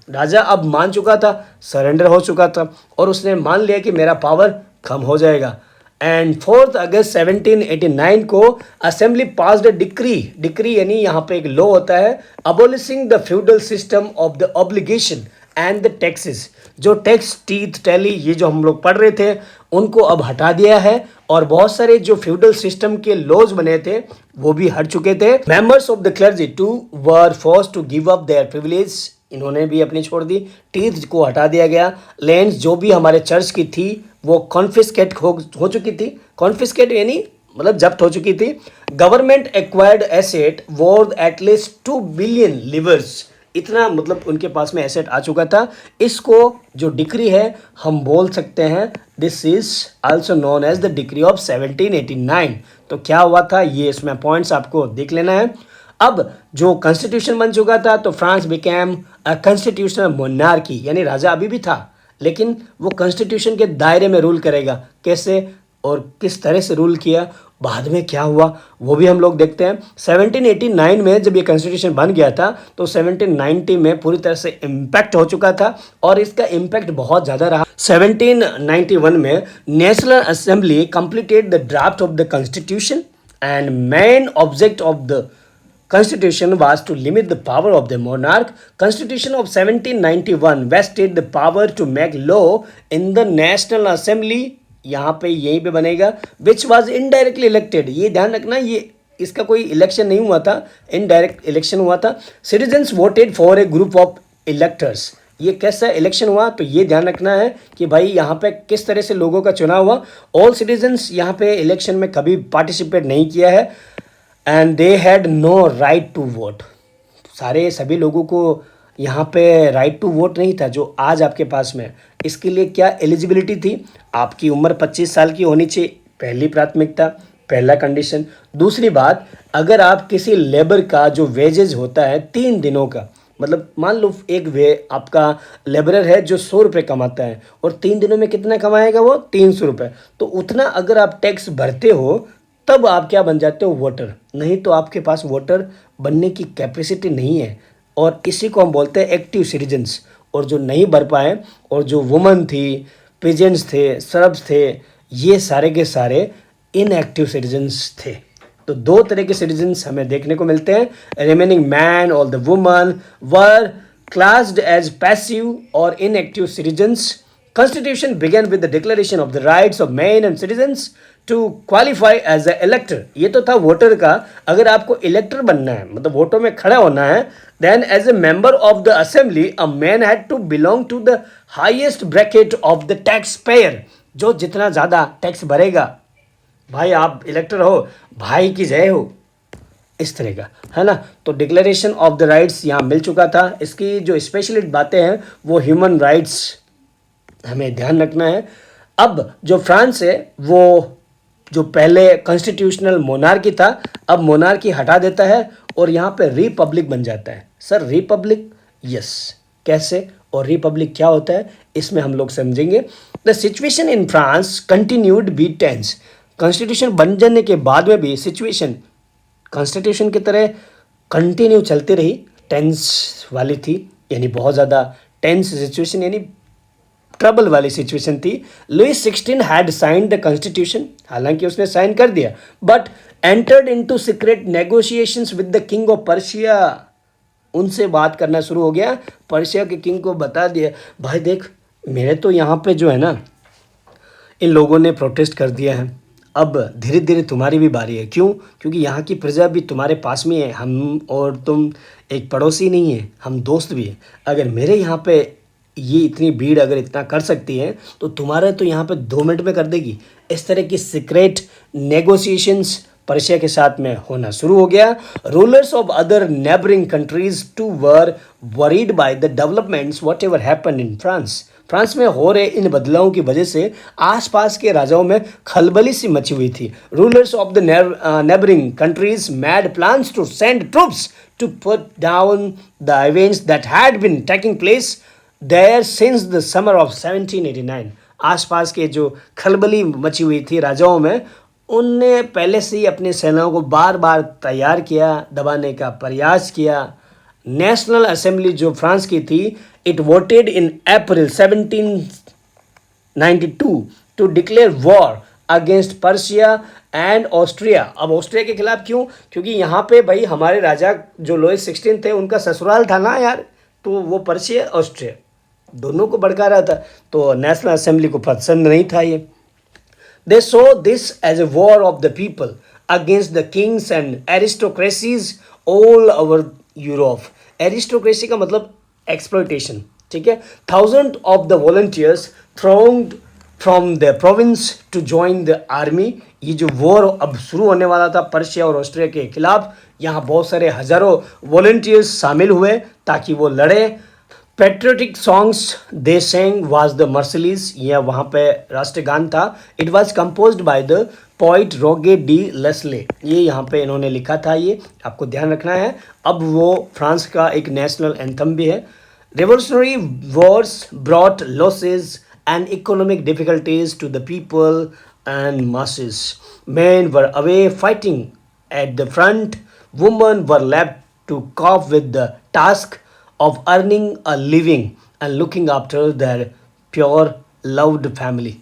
राजा अब मान चुका था, सरेंडर हो चुका था और उसने मान लिया कि मेरा पावर कम हो जाएगा। एंड 4 अगस्त 1789 को असेंबली पास्ड डिक्री, डिक्री यानी यहाँ पे एक लॉ होता है, abolishing the feudal system of the obligation and the taxes. जो टैक्स, टीथ, टैली, ये जो हम लोग पढ़ रहे थे उनको अब हटा दिया है और बहुत सारे जो फ्यूडल सिस्टम के लॉज बने थे वो भी हट चुके थे। Members of the clergy to were forced to give up their privilege, इन्होंने भी अपनी छोड़ दी। टीथ को हटा दिया गया। लैंड्स जो भी हमारे चर्च की थी वो कॉन्फिस्केट हो चुकी थी। कॉन्फिस्केट यानी मतलब जब्त हो चुकी थी। Government acquired asset worth at least 2 billion levers, इतना मतलब उनके पास में एसेट आ चुका था। इसको जो डिक्री है हम बोल सकते हैं, this is also known as the decree of 1789। तो क्या हुआ था ये इसमें पॉइंट्स आपको देख लेना है। अब जो कॉन्स्टिट्यूशन बन चुका था तो France became a constitutional monarchy, यानी राजा अभी भी था लेकिन वो कॉन्स्टिट्यूशन के दायरे में रूल करेगा। कैसे और किस तरह से रूल किया, बाद में क्या हुआ वो भी हम लोग देखते हैं। 1789 में जब ये कॉन्स्टिट्यूशन बन गया था तो 1790 में पूरी तरह से इम्पैक्ट हो चुका था और इसका इम्पैक्ट बहुत ज़्यादा रहा। 1791 में national assembly completed the draft of the constitution and main object of the Constitution was to limit the power of the monarch. Constitution of 1791 vested the power to make law in the National Assembly, यहाँ पे यहीं पे बनेगा, which was indirectly elected। ये ध्यान रखना, ये इसका कोई इलेक्शन नहीं हुआ था, इनडायरेक्ट इलेक्शन हुआ था। Citizens voted for a group of electors। ये कैसा इलेक्शन हुआ तो ये ध्यान रखना है कि भाई यहाँ पे किस तरह से लोगों का चुनाव हुआ। ऑल सिटीजन्स यहाँ पे इलेक्शन में कभी पार्टिसिपेट नहीं किया है and they had no right to vote. सारे सभी लोगों को यहाँ पे राइट टू वोट नहीं था जो आज आपके पास में। इसके लिए क्या एलिजिबिलिटी थी, आपकी उम्र 25 साल की होनी चाहिए, पहली प्राथमिकता, पहला कंडीशन। दूसरी बात, अगर आप किसी लेबर का जो वेजेज होता है 3 दिनों का, मतलब मान लो एक आपका लेबरर है जो 100 रुपये कमाता है और 3 दिनों में कितना कमाएगा वो 300 रुपये, तो उतना अगर आप टैक्स भरते हो तब आप क्या बन जाते हो, वोटर। नहीं तो आपके पास वोटर बनने की कैपेसिटी नहीं है और इसी को हम बोलते हैं एक्टिव सिटीजन्स। और जो नहीं भर पाए और जो वुमन थी, पेजेंट्स थे, सर्ब्स थे, ये सारे के सारे इनएक्टिव सिटीजन्स थे। तो 2 तरह के सिटीजन्स हमें देखने को मिलते हैं। रिमेनिंग मैन और the woman were classed as passive और inactive citizens. Constitution began with the declaration of the rights of men and citizens to qualify as a elector। ये तो था वोटर का, अगर आपको इलेक्टर बनना है मतलब वोटों में खड़ा होना है, then as a member of the assembly a man had to belong to the highest bracket of the taxpayer। जो जितना ज़्यादा टैक्स भरेगा भाई आप इलेक्टर हो, भाई की जय हो, इस तरह का है ना। तो डिक्लेरेशन ऑफ द राइट्स यहाँ मिल चुका था। इसकी जो स्पेशलिस्ट बातें हैं वो ह्यूमन राइट्स हमें ध्यान रखना है। अब जो फ्रांस है वो जो पहले कॉन्स्टिट्यूशनल मोनार्की था अब मोनार्की हटा देता है और यहाँ पे रिपब्लिक बन जाता है। सर रिपब्लिक, यस, कैसे और रिपब्लिक क्या होता है इसमें हम लोग समझेंगे। The situation in France continued be tense. Constitution बन जाने के बाद में भी सिचुएशन कॉन्स्टिट्यूशन की तरह कंटिन्यू चलती रही, टेंस वाली थी, यानी बहुत ज़्यादा टेंस सिचुएशन यानी ट्रबल वाली सिचुएशन थी। Louis 16 had signed the constitution, हालांकि उसने साइन कर दिया, but entered into secret negotiations with the king of Persia. उनसे बात करना शुरू हो गया, पर्शिया के किंग को बता दिया भाई देख मेरे तो यहाँ पे जो है ना इन लोगों ने प्रोटेस्ट कर दिया है, अब धीरे धीरे तुम्हारी भी बारी है। क्यों? क्योंकि यहाँ की प्रजा भी तुम्हारे पास में है, हम और तुम एक पड़ोसी नहीं है, हम दोस्त भी हैं। अगर मेरे यहाँ पे ये इतनी भीड़ अगर इतना कर सकती है तो तुम्हारा तो यहाँ पे 2 मिनट में कर देगी। इस तरह की सीक्रेट नेगोशिएशंस पर्शिया के साथ में होना शुरू हो गया। Rulers of other neighbouring countries to were worried by the developments whatever happen in France. France में हो रहे इन बदलावों की वजह से आसपास के राजाओं में खलबली सी मची हुई थी। Rulers of the neighbouring countries made plans to send troops to put down the events that had been taking place there since the summer of 1789। आसपास के जो खलबली मची हुई थी राजाओं में, उनने पहले से ही अपनी सेनाओं को बार बार तैयार किया, दबाने का प्रयास किया, नेशनल असेंबली जो फ्रांस की थी, it voted in April 1792 to declare war against Persia and Austria. अब ऑस्ट्रिया के खिलाफ क्यों? क्योंकि यहाँ पे भाई हमारे राजा जो लुईस 16 थे उनका ससुराल था ना यार, तो वो पर्शिया ऑस्ट्रिया दोनों को भड़का रहा था, तो नेशनल असेंबली को पसंद नहीं था ये। They saw this as a war of the people against the kings and aristocracies all over Europe. Aristocracy का मतलब exploitation, ठीक है। Thousands of the volunteers thronged from the province to join the army. ये जो war अब शुरू होने वाला था पर्शिया और ऑस्ट्रिया के खिलाफ, यहाँ बहुत सारे हजारों वॉलंटियर्स शामिल हुए ताकि वो लड़े। Patriotic songs they sang was the Marseillaise, यह वहाँ पे राष्ट्रगान था। It was composed by the poet Roget de Lisle, ये यहाँ पे इन्होंने लिखा था, ये आपको ध्यान रखना है। अब वो फ्रांस का एक नेशनल एंथम भी है। Revolutionary wars brought losses and economic difficulties to the people and masses. Men were away fighting at the front. Women were left to cope with the task of earning a living and looking after their pure loved family.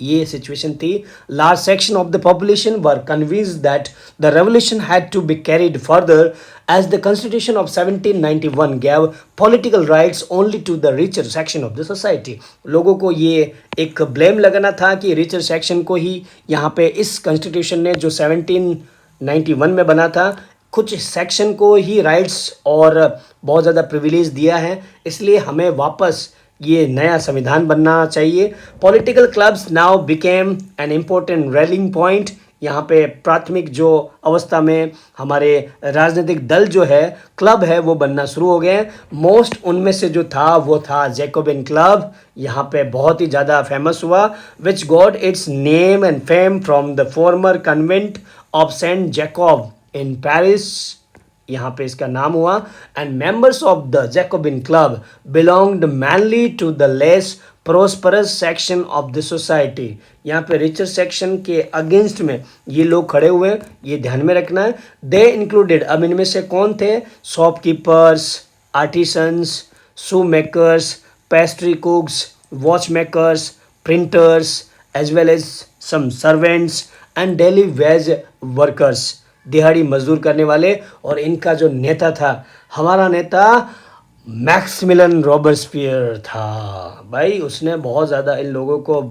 ये situation थी। Large section of the population were convinced that the revolution had to be carried further as the constitution of 1791 gave political rights only to the richer section of the society. लोगों को ये एक blame लगाना था कि richer section को ही यहाँ पे इस कॉन्स्टिट्यूशन ने जो 1791 में बना था कुछ सेक्शन को ही राइट्स और बहुत ज़्यादा प्रिविलेज दिया है, इसलिए हमें वापस ये नया संविधान बनना चाहिए। Political clubs now became an important railing point. यहाँ पे प्राथमिक जो अवस्था में हमारे राजनीतिक दल जो है क्लब है वो बनना शुरू हो गए। मोस्ट उनमें से जो था वो था जैकोबिन क्लब, यहाँ पे बहुत ही ज़्यादा फेमस हुआ, which got its name and fame from the former convent of saint Jacob in Paris, यहाँ पे इसका नाम हुआ। And members of the Jacobin club belonged mainly to the less prosperous section of the society. यहाँ पे richer section के against में ये लोग खड़े हुए हैं, ये ध्यान में रखना है। दे इंक्लूडेड, अब इनमें से कौन थे? Shopkeepers, artisans, shoe makers, pastry cooks, watch makers, printers, as well as some servants and daily wage workers, दिहाड़ी मजदूर करने वाले। और इनका जो नेता था, हमारा नेता मैक्सिमिलियन रॉबर्सपियर था भाई, उसने बहुत ज़्यादा इन लोगों को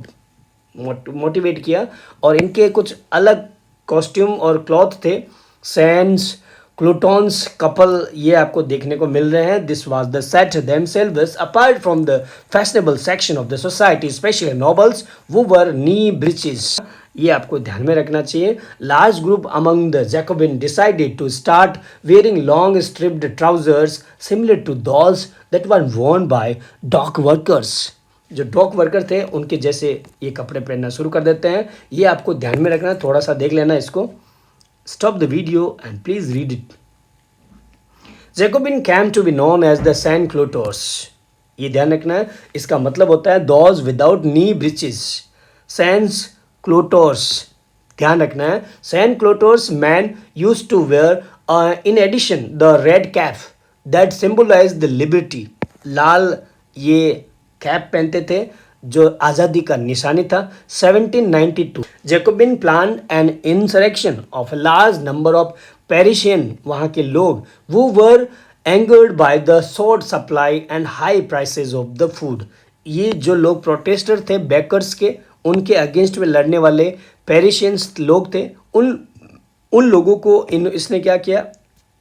मोटिवेट किया और इनके कुछ अलग कॉस्ट्यूम और क्लॉथ थे। सैन्स क्लूटॉन्स कपल ये आपको देखने को मिल रहे हैं। This was the set themselves apart from the fashionable section of the society, specially nobles वो वर नी ब्रिचेस, ये आपको ध्यान में रखना चाहिए। Large group among the Jacobin decided to start wearing long striped trousers similar to those that were worn by dock workers. जो dock worker थे उनके जैसे ये कपड़े पहनना शुरू कर देते हैं, ये आपको ध्यान में रखना है। थोड़ा सा देख लेना इसको, stop the video and please read it. Jacobin came to be known as the sans culottes, ये ध्यान रखना है, इसका मतलब होता है those without knee breeches. Sans culottes ध्यान रखना है। Sans culottes man use to wear in addition the red cap that symbolise the liberty, लाल ये कैप पहनते थे जो आज़ादी का निशानी था। 1792 Jacobin plan an insurrection of a large number of Parisian, वहाँ के लोग वो were angered by the short supply and high prices of the food. ये जो लोग प्रोटेस्टर थे बेकर्स के, उनके अगेंस्ट में लड़ने वाले पेरिशियंस लोग थे, उन लोगों को इसने क्या किया,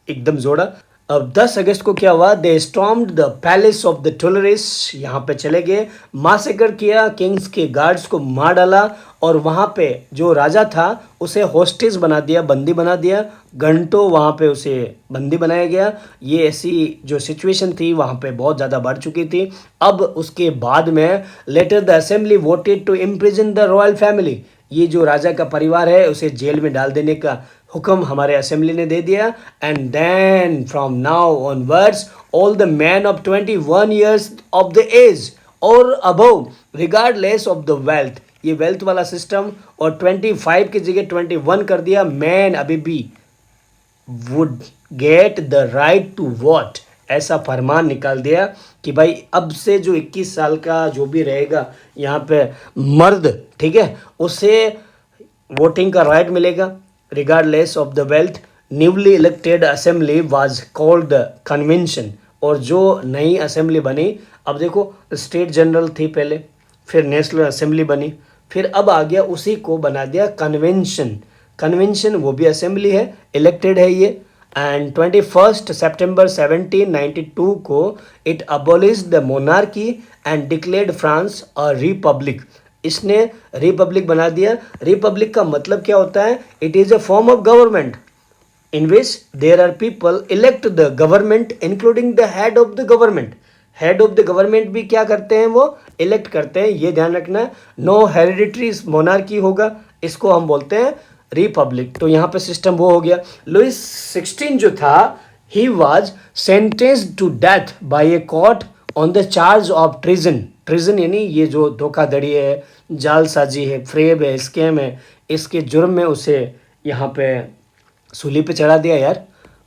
एकदम जोड़ा। अब 10 अगस्त को क्या हुआ? They stormed the palace of the Tuileries, यहाँ पे चले गए, मासेकर किया, किंग्स के गार्ड्स को मार डाला और वहाँ पे जो राजा था उसे होस्टेज बना दिया, बंदी बना दिया, घंटों वहाँ पे उसे बंदी बनाया गया। ये ऐसी जो सिचुएशन थी वहाँ पे बहुत ज़्यादा बढ़ चुकी थी। अब उसके बाद में later the assembly voted to imprison the royal family, ये जो राजा का परिवार है उसे जेल में डाल देने का हुक्म हमारे असेंबली ने दे दिया। And then from now onwards all the man of 21 years of the age और above regardless of the wealth, ये वेल्थ वाला सिस्टम और 25 की जगह 21 कर दिया। मैन अभी भी would get the right to vote, ऐसा फरमान निकाल दिया कि भाई अब से जो 21 साल का जो भी रहेगा यहाँ पे मर्द, ठीक है, उसे वोटिंग का राइट मिलेगा regardless of the wealth. Newly elected assembly was called the convention, और जो नई असेंबली बनी, अब देखो स्टेट जनरल थी पहले, फिर नेशनल असेंबली बनी, फिर अब आ गया उसी को बना दिया कन्वेंशन। कन्वेंशन वो भी असेंबली है, इलेक्टेड है ये। एंड 21 सितंबर 1792 को it abolish the monarchy and declared France a republic. इसने रिपब्लिक बना दिया। रिपब्लिक का मतलब क्या होता है? It is a form of government in which there are people elect the government including the head of the government। Head of the government भी क्या करते हैं? वो इलेक्ट करते हैं, ये ध्यान रखना। नो हेरिडिटरी मोनार्की होगा, इसको हम बोलते हैं रिपब्लिक। तो यहाँ पे सिस्टम वो हो गया। लुइस 16 जो था, he was sentenced to death by a court on the charge of treason. Treason यानी ये जो धोखाधड़ी है, जालसाजी है, फ्रेब है, स्कैम है, इसके जुर्म में उसे यहाँ पे सूली पे चढ़ा दिया यार,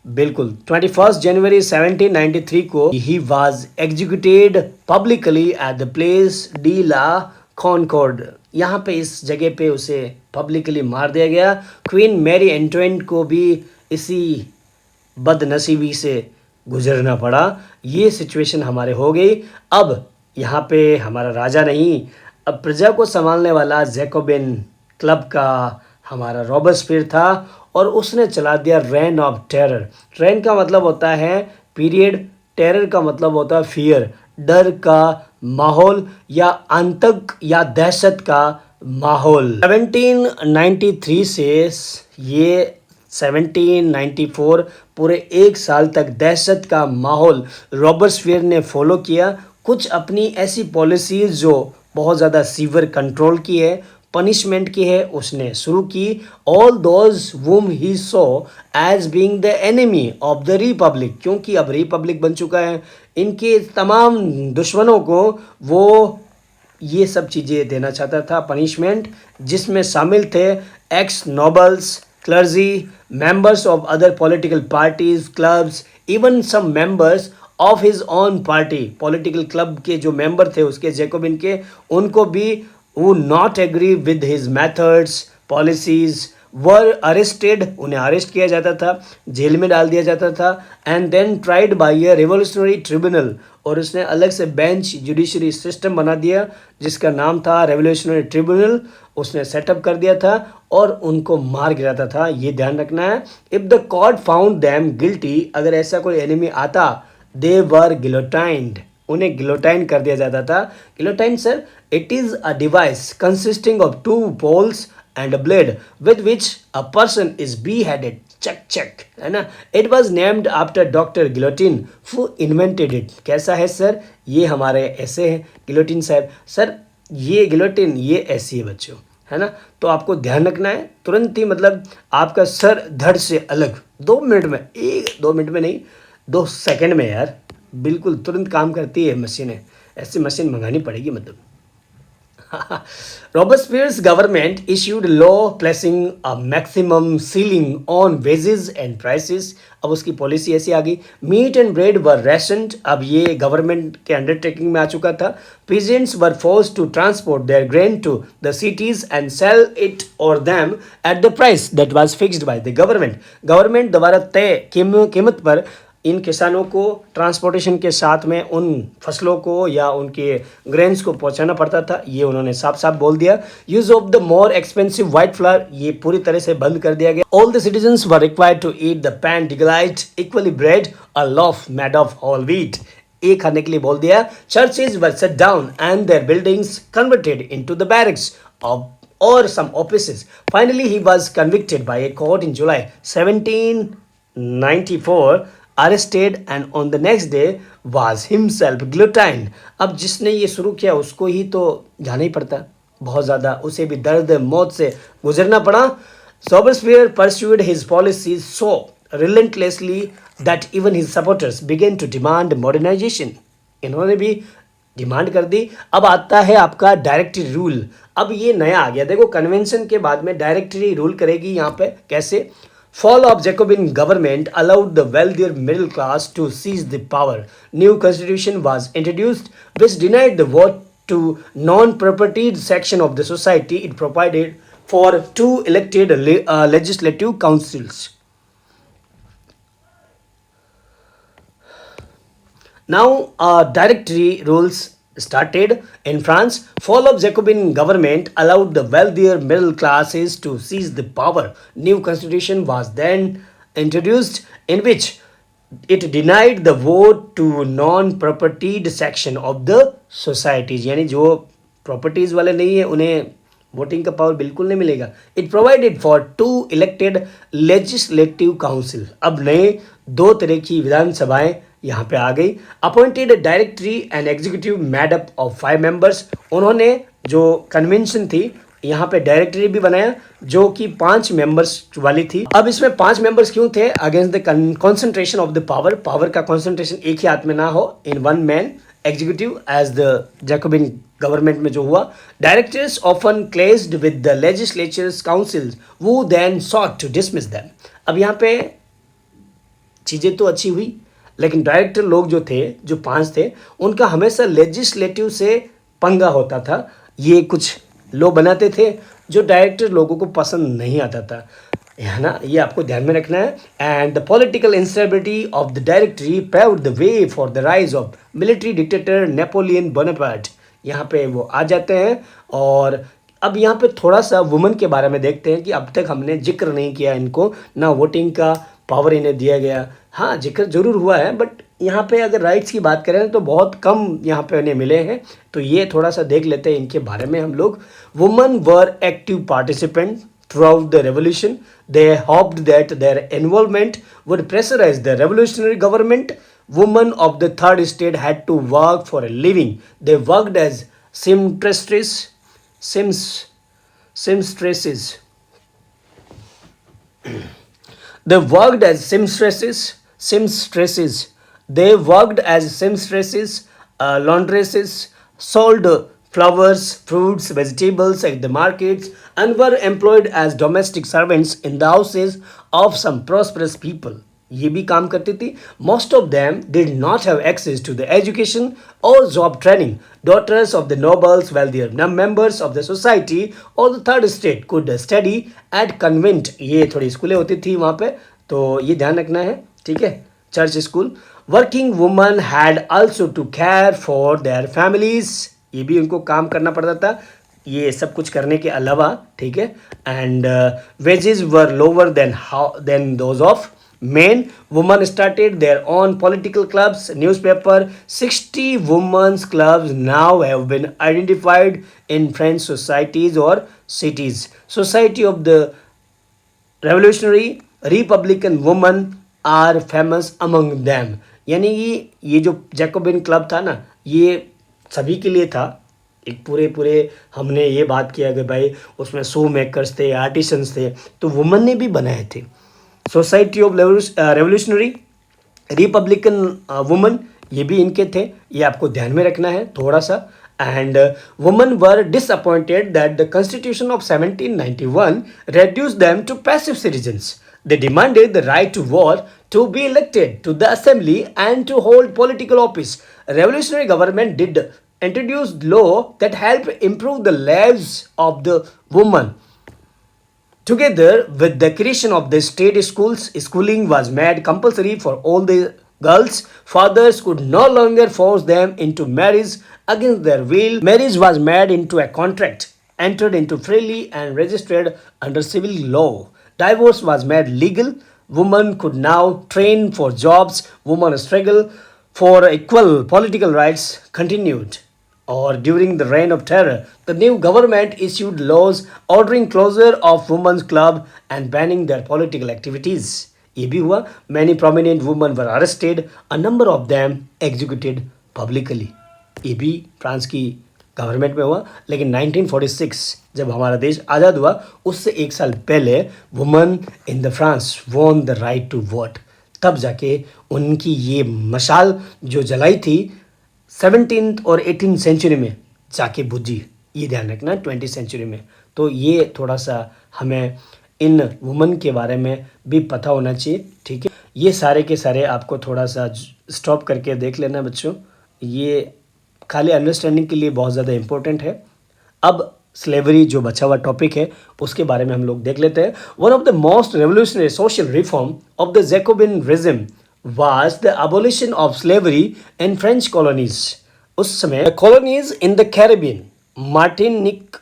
बिल्कुल। 21 जनवरी 1793 को ही was executed publicly at the Place de la Concorde. यहाँ पे इस जगह पे उसे पब्लिकली मार दिया गया। क्वीन मैरी एंटोइनेट को भी इसी बदनसीबी से गुजरना पड़ा। ये सिचुएशन हमारे हो गई। अब यहाँ पे हमारा राजा नहीं, अब प्रजा को संभालने वाला जैकोबिन क्लब का हमारा रॉबर्टस्पियर था, और उसने चला दिया रेन ऑफ टेरर। रेन का मतलब होता है पीरियड, टेरर का मतलब होता है फियर, डर का माहौल या आतंक या दहशत का माहौल। 1793 से ये 1794 पूरे एक साल तक दहशत का माहौल रॉबर्टस्पियर ने फॉलो किया। कुछ अपनी ऐसी पॉलिसीज जो बहुत ज़्यादा सीवियर कंट्रोल की है, पनिशमेंट की है, उसने शुरू की। All those whom he saw as being the enemy of the republic, क्योंकि अब रिपब्लिक बन चुका है, इनके तमाम दुश्मनों को वो ये सब चीज़ें देना चाहता था पनिशमेंट, जिसमें शामिल थे ex nobles, clergy, members of other political parties, clubs, even some members of his own party. Political club के जो मेंबर थे उसके, जैकोबिन के, उनको भी who not agree with his methods, policies were arrested, उन्हें अरेस्ट किया जाता था, जेल में डाल दिया जाता था। And then tried by a revolutionary tribunal, और उसने अलग से बेंच जुडिशरी सिस्टम बना दिया जिसका नाम था रेवोल्यूशनरी ट्रिब्यूनल, उसने सेटअप कर दिया था और उनको मार गिराता था। ये ध्यान रखना है। If the court found them guilty, अगर ऐसा कोई एनिमी आता, दे वर गिलोटाइंड, उन्हें गिलोटाइन कर दिया जाता था। Guillotine sir, it is a device consisting of two poles and a blade with which a person is beheaded. चक चक, है ना। It was named after doctor Guillotin who invented it. कैसा है सर? ये हमारे ऐसे हैं गिलोटिन साहब। सर ये गिलोटिन ये ऐसी है बच्चों, है ना। तो आपको ध्यान रखना है तुरंत ही, मतलब आपका सर धड़ से अलग 2 मिनट में, 2 मिनट में नहीं, 2 सेकंड में यार, बिल्कुल तुरंत काम करती है मशीनें। ऐसी मशीन मंगानी पड़ेगी मतलब। Robespierre's government issued law placing a maximum ceiling on wages and prices। अब उसकी पॉलिसी ऐसी आ गई, meat and bread were rationed, अब ये गवर्नमेंट के अंडरटेकिंग में आ चुका था। Peasants were forced to transport their grain to the cities and sell it or them at the price that was fixed by the government। Government द्वारा तय कीमत पर इन किसानों को ट्रांसपोर्टेशन के साथ में उन फसलों को या उनके ग्रेन्स को पहुंचाना पड़ता था। ये उन्होंने साफ साफ बोल दिया। Use of the more expensive white flour, ये पूरी तरह से बंद कर दिया गया। All the citizens were required to eat the pain d'egalite equality bread a loaf made of whole wheat. ये खाने के लिए बोल दिया। Churches were shut down and their buildings converted into the barracks or some offices। Finally, he was convicted by a court in July 1794, arrested and on the next day was himself guillotined। अब जिसने ये शुरू किया उसको ही तो जाना ही पड़ता, बहुत ज़्यादा, उसे भी दर्द मौत से गुजरना पड़ा। Robespierre pursued his policies so relentlessly that even his supporters began to demand modernization। इन्होंने भी डिमांड कर दी। अब आता है आपका डायरेक्टरी रूल। अब ये नया आ गया, देखो कन्वेंशन के बाद में डायरेक्टरी रूल करेगी यहाँ पे। कैसे? Fall of Jacobin government allowed the wealthier middle class to seize the power. New constitution was introduced which denied the vote to non-propertied section of the society. It provided for two elected legislative councils. Now, directory rules started in France. Fall of Jacobin government allowed the wealthier middle classes to seize the power. New constitution was then introduced in which it denied the vote to non-propertied section of the societies. यानी जो properties वाले नहीं है उन्हें voting का power बिल्कुल नहीं मिलेगा. It provided for two elected legislative council. अब नए दो तरह की विधानसभाएं यहाँ पे आ गई. Appointed directory and executive made up of 5 members. उन्होंने जो कन्वेंशन थी यहाँ पे डायरेक्टरी भी बनाया जो कि 5 मेंबर्स वाली थी. अब इसमें 5 मेंबर्स क्यों थे? Against the concentration of the power. Power का कंसंट्रेशन एक ही हाथ में ना हो in one man executive as the Jacobin government में जो हुआ. Directors often clashed with the legislatures councils वो then sought to dismiss them. अब यहाँ पे चीज़ें तो अच्छी हुई लेकिन डायरेक्टर लोग जो थे जो 5 थे उनका हमेशा लेजिस्लेटिव से पंगा होता था. ये कुछ लो बनाते थे जो डायरेक्टर लोगों को पसंद नहीं आता था, है ना. ये आपको ध्यान में रखना है. And the political instability of the directory paved the way for the rise of military dictator Napoleon Bonaparte. यहाँ पे वो आ जाते हैं. और अब यहाँ पे थोड़ा सा वुमेन के बारे में देखते हैं कि अब तक हमने जिक्र नहीं किया इनको, ना वोटिंग का पावर इन्हें दिया गया. हाँ, जिक्र जरूर हुआ है बट यहाँ पे अगर राइट्स की बात करें तो बहुत कम यहाँ पे उन्हें मिले हैं. तो ये थोड़ा सा देख लेते हैं इनके बारे में हम लोग. Women were active participant throughout the revolution. They hoped that their involvement would pressurize the revolutionary government. Women of the third estate had to work for a living. They worked as seamstresses. They worked as seamstresses. They worked as seamstresses, laundresses, sold flowers, fruits, vegetables at the markets, and were employed as domestic servants in the houses of some prosperous people. ये भी काम करती थी. Most of them did not have access to the education or job training. Daughters of the nobles, wealthier members of the society or the third estate could study at convent. ये थोड़ी स्कूलें होती थी वहाँ पे, तो ये ध्यान रखना है, ठीक है. Church school. Working women had also to care for their families. ये भी उनको काम करना पड़ता था ये सब कुछ करने के अलावा, ठीक है. And wages were lower than those of men. Women started their own political clubs, newspaper. 60 women's clubs now have been identified in French societies or cities. Society of the revolutionary republican women are famous among them. यानी ये जो Jacobin club था ना ये सभी के लिए था. एक पूरे हमने ये बात किया कि भाई उसमें शो मेकर्स थे, आर्टिसंस थे, तो वुमन ने भी बनाए थे. Society of revolutionary Republican woman ये भी इनके थे. ये आपको ध्यान में रखना है थोड़ा सा. And woman were disappointed that the constitution of 1791 reduced them to passive citizens. They demanded the right to vote, to be elected to the assembly and to hold political office. Revolutionary government did introduce law that helped improve the lives of the women. Together with the creation of the state schools, schooling was made compulsory for all the girls. Fathers could no longer force them into marriage against their will. Marriage was made into a contract, entered into freely and registered under civil law. Divorce was made legal. Women could now train for jobs. Women's struggle for equal political rights continued. Or during the reign of terror, the new government issued laws ordering closure of women's club and banning their political activities. ये भी हुआ. Many prominent women were arrested. A number of them executed publicly. ये भी France की government में हुआ. लेकिन 1946 जब हमारा देश आज़ाद हुआ उससे एक साल पहले women in the France won the right to vote. तब जाके उनकी ये मशाल जो जलाई थी 17th और 18th सेंचुरी में जाके बुझी. ये ध्यान रखना 20th सेंचुरी में. तो ये थोड़ा सा हमें इन वुमन के बारे में भी पता होना चाहिए, ठीक है। ये सारे के सारे आपको थोड़ा सा स्टॉप करके देख लेना बच्चों, ये खाली अंडरस्टैंडिंग के लिए बहुत ज़्यादा इम्पोर्टेंट है। अब स्लेवरी जो बचा हुआ टॉपिक है उसके बारे में हम लोग देख लेते हैं। One of the most revolutionary social reform of the Jacobian rhythm was the abolition of slavery in French colonies. उस समय colonies in the Caribbean, Martinique,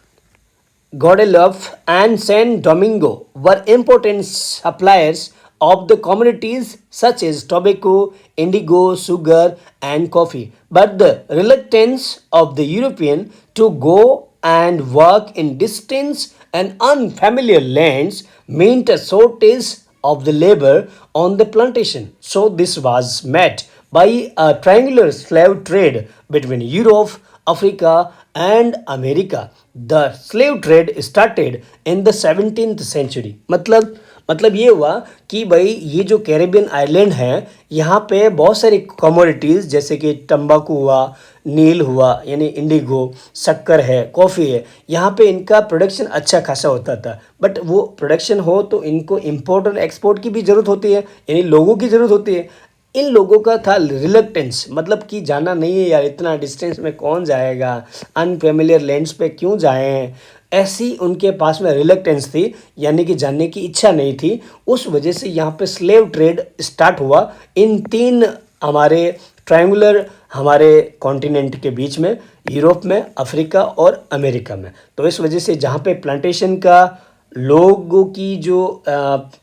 Guadeloupe and San Domingo were important suppliers of the commodities such as tobacco, indigo, sugar, and coffee. But the reluctance of the European to go and work in distant and unfamiliar lands meant a shortage of the labor on the plantation. So this was met by a triangular slave trade between Europe, Africa, and America. The slave trade started in the 17th century. मतलब ये हुआ कि भाई ये जो Caribbean island हैं यहाँ पे बहुत सारी कमोडिटीज़ जैसे कि तंबाकू हुआ, नील हुआ यानी इंडिगो, शक्कर है, कॉफ़ी है, यहाँ पे इनका प्रोडक्शन अच्छा खासा होता था। बट वो प्रोडक्शन हो तो इनको इम्पोर्ट और एक्सपोर्ट की भी ज़रूरत होती है, यानी लोगों की ज़रूरत होती है। इन लोगों का था रिलक्टेंस, मतलब कि जाना नहीं है यार, इतना डिस्टेंस में कौन जाएगा, अनफेमिलियर लैंड्स पे क्यों जाएं, ऐसी उनके पास में रिलक्टेंस थी, यानी कि जानने की इच्छा नहीं थी। उस वजह से यहाँ पे स्लेव ट्रेड स्टार्ट हुआ इन तीन हमारे ट्रायंगुलर हमारे कॉन्टिनेंट के बीच में, यूरोप में, अफ्रीका और अमेरिका में। तो इस वजह से जहाँ पे प्लांटेशन का लोगों की जो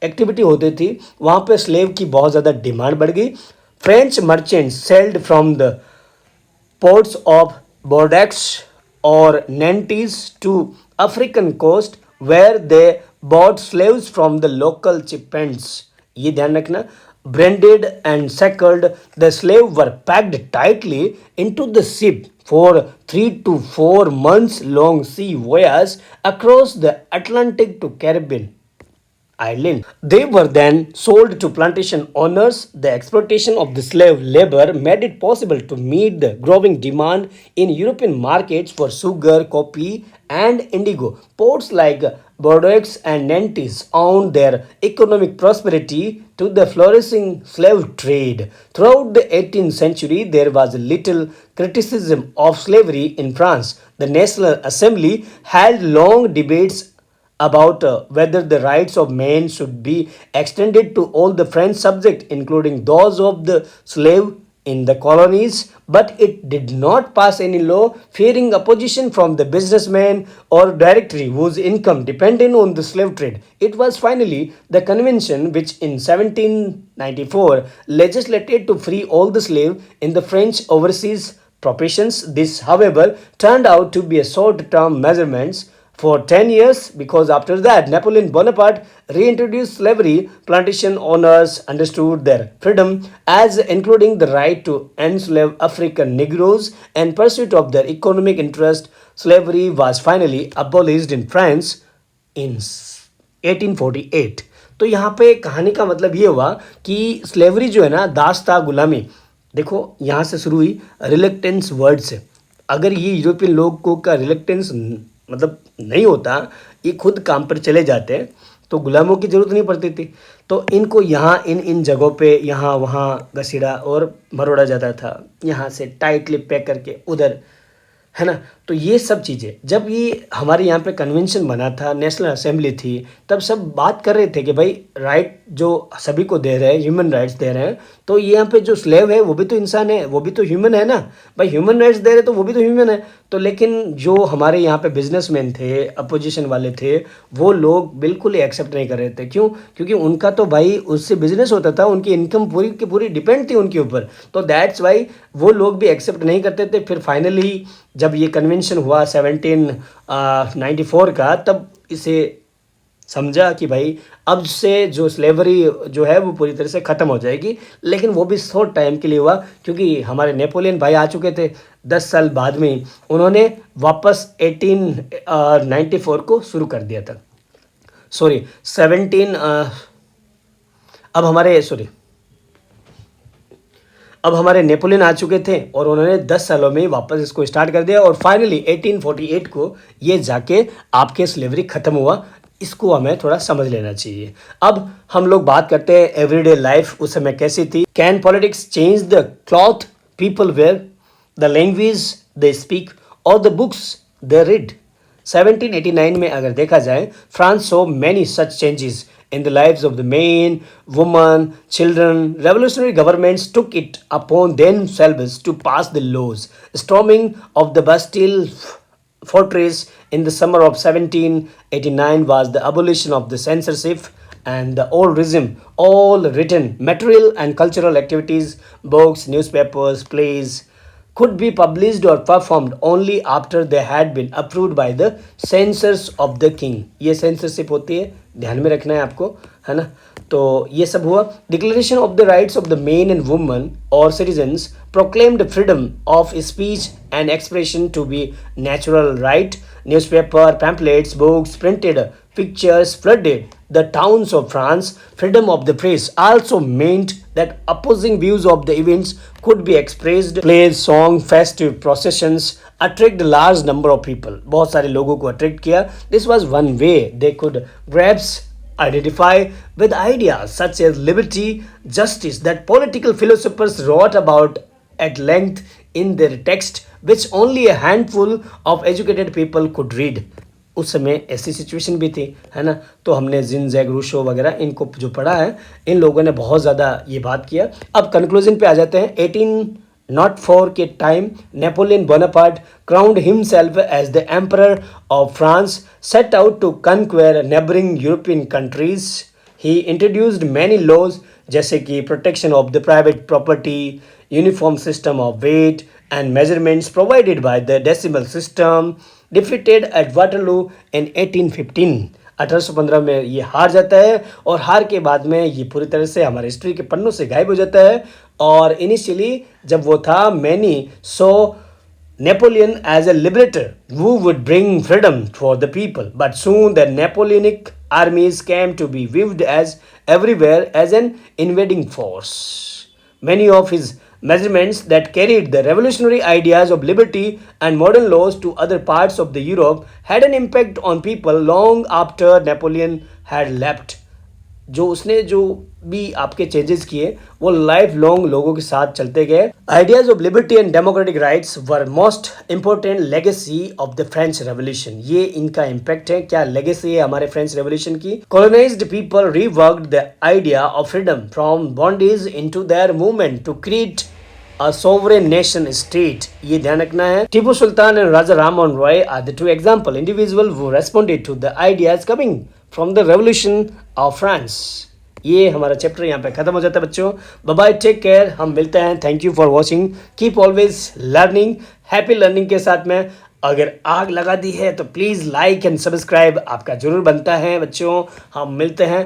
एक्टिविटी होती थी वहाँ पे स्लेव की बहुत ज़्यादा डिमांड बढ़ गई। French merchants sailed from the ports of Bordeaux और Nantes to African coast where they bought slaves from the local chieftains. ये ध्यान रखना, branded and shackled, the slave were packed tightly into the ship for 3 to 4 months long sea voyage across the Atlantic to Caribbean island. They were then sold to plantation owners. The exploitation of the slave labor made it possible to meet the growing demand in European markets for sugar, coffee, and indigo. Ports like Bordeaux and Nantes owed their economic prosperity to the flourishing slave trade. Throughout the 18th century, there was little criticism of slavery in France. The National Assembly held long debates about whether the rights of men should be extended to all the French subjects, including those of the slave in the colonies, but it did not pass any law, fearing opposition from the businessmen or directory whose income depended on the slave trade. It was finally the convention which in 1794 legislated to free all the slaves in the French overseas professions. This, however, turned out to be a short-term measurement for 10 years, because after that Napoleon Bonaparte reintroduced slavery. Plantation owners understood their freedom as including the right to enslave African Negroes and pursuit of their economic interest. Slavery was finally abolished in France in 1848. तो यहाँ पे कहानी का मतलब ये हुआ कि slavery जो है ना, दास था, गुलामी, देखो यहाँ से शुरू हुई रिलक्टेंस वर्ड से। अगर ये यूरोपियन लोगों का रिलक्टेंस मतलब नहीं होता, ये खुद काम पर चले जाते तो गुलामों की ज़रूरत नहीं पड़ती थी। तो इनको यहाँ इन जगहों पे यहाँ वहाँ घसीड़ा और मरोड़ा जाता था, यहाँ से टाइटली पैक करके उधर, है ना। तो ये सब चीज़ें जब ये हमारे यहाँ पे कन्वेंशन बना था, नेशनल असेंबली थी, तब सब बात कर रहे थे कि भाई राइट जो सभी को दे रहे हैं, ह्यूमन राइट्स दे रहे हैं, तो ये यहाँ पे जो स्लेव है वो भी तो इंसान है, वो भी तो ह्यूमन है ना भाई, ह्यूमन राइट्स दे रहे तो वो भी तो ह्यूमन है। तो लेकिन जो हमारे यहाँ पे बिजनेसमैन थे, अपोजिशन वाले थे, वो लोग बिल्कुल ही एक्सेप्ट नहीं कर रहे थे। क्यों? क्योंकि उनका तो भाई उससे बिजनेस होता था, उनकी इनकम पूरी की पूरी डिपेंड थी उनके ऊपर, तो दैट्स वाई वो लोग भी एक्सेप्ट नहीं करते थे। फिर फाइनली जब ये कन्वेंशन हुआ 1794 का, तब इसे समझा कि भाई अब से जो स्लेवरी जो है वो पूरी तरह से ख़त्म हो जाएगी। लेकिन वो भी शॉर्ट टाइम के लिए हुआ, क्योंकि हमारे नेपोलियन भाई आ चुके थे 10 साल बाद में, उन्होंने वापस 1894 को शुरू कर दिया था। सॉरी 17 अब हमारे नेपोलियन आ चुके थे और उन्होंने 10 सालों में वापस इसको स्टार्ट कर दिया, और फाइनली 1848 को ये जाके आपके स्लेवरी ख़त्म हुआ इसको हमें थोड़ा समझ लेना चाहिए। अब हम लोग बात करते हैं एवरीडे लाइफ उस समय कैसी थी। Can politics change the cloth people wear, the language they speak और द बुक्स दे रीड? 1789 में अगर देखा जाए, France so many such changes in the lives of the men, women, children. Revolutionary governments took it upon themselves to pass the laws. Storming of the Bastille fortress in the summer of 1789 was the abolition of the censorship and the old regime. All written material and cultural activities, books, newspapers, plays, could be published or performed only after they had been approved by the censors of the king. ये censorship होती है, ध्यान में रखना है आपको, है ना। तो ये सब हुआ। Declaration of the rights of the main and woman और citizens proclaimed freedom of speech and expression to be natural right. Newspaper, pamphlets, books, printed pictures flooded the towns of France. Freedom of the press also meant that opposing views of the events could be expressed. Plays, song, festive processions attract a large number of people. बहुत सारे लोगों को attract किया. This was one way they could grasp identify with ideas such as liberty, justice that political philosophers wrote about at length in their text, which only a handful of educated people could read. उस समय ऐसी situation भी थी, है ना। तो हमने जिन Jack रूशो वगैरह इनको जो पढ़ा है, इन लोगों ने बहुत ज़्यादा ये बात किया। अब कंक्लूजन पे आ जाते हैं। 1804 के time Napoleon Bonaparte crowned himself as the emperor of France, set out to conquer neighbouring European countries. He introduced many laws जैसे कि protection of the private property, uniform system of weight and measurements provided by the decimal system. Defeated at Waterloo in 1815, 1815 में ये हार जाता है और हार के बाद में ये पूरी तरह से हमारे हिस्ट्री के पन्नों से गायब हो जाता है। और इनिशियली जब वो था, many so Napoleon as a liberator who would bring freedom for the people, but soon the Napoleonic armies came to be viewed as everywhere as an invading force. Many of his measurements that carried the revolutionary ideas of liberty and modern laws to other parts of the Europe had an impact on people long after Napoleon had left. जो उसने जो भी आपके changes किए वो life long लोगों के साथ चलते गए। Ideas of liberty and democratic rights were most important legacy of the French revolution. ये इनका इम्पैक्ट है, क्या लेगेसी है हमारे फ्रेंच रेवोल्यूशन की। Colonised people reworked the idea of freedom from bondage into their movement to create a sovereign nation state. ये ध्यान रखना है। Tipu Sultan and Raja Rammohn Roy are the two example individual who responded to the ideas coming from the revolution of France. ये हमारा chapter यहाँ पे खत्म हो जाता है बच्चों। बाय बाय, टेक केयर, हम मिलते हैं। Thank you for watching, keep always learning, happy learning के साथ में अगर आग लगा दी है तो प्लीज़ लाइक एंड सब्सक्राइब आपका जरूर बनता है बच्चों। हम मिलते हैं।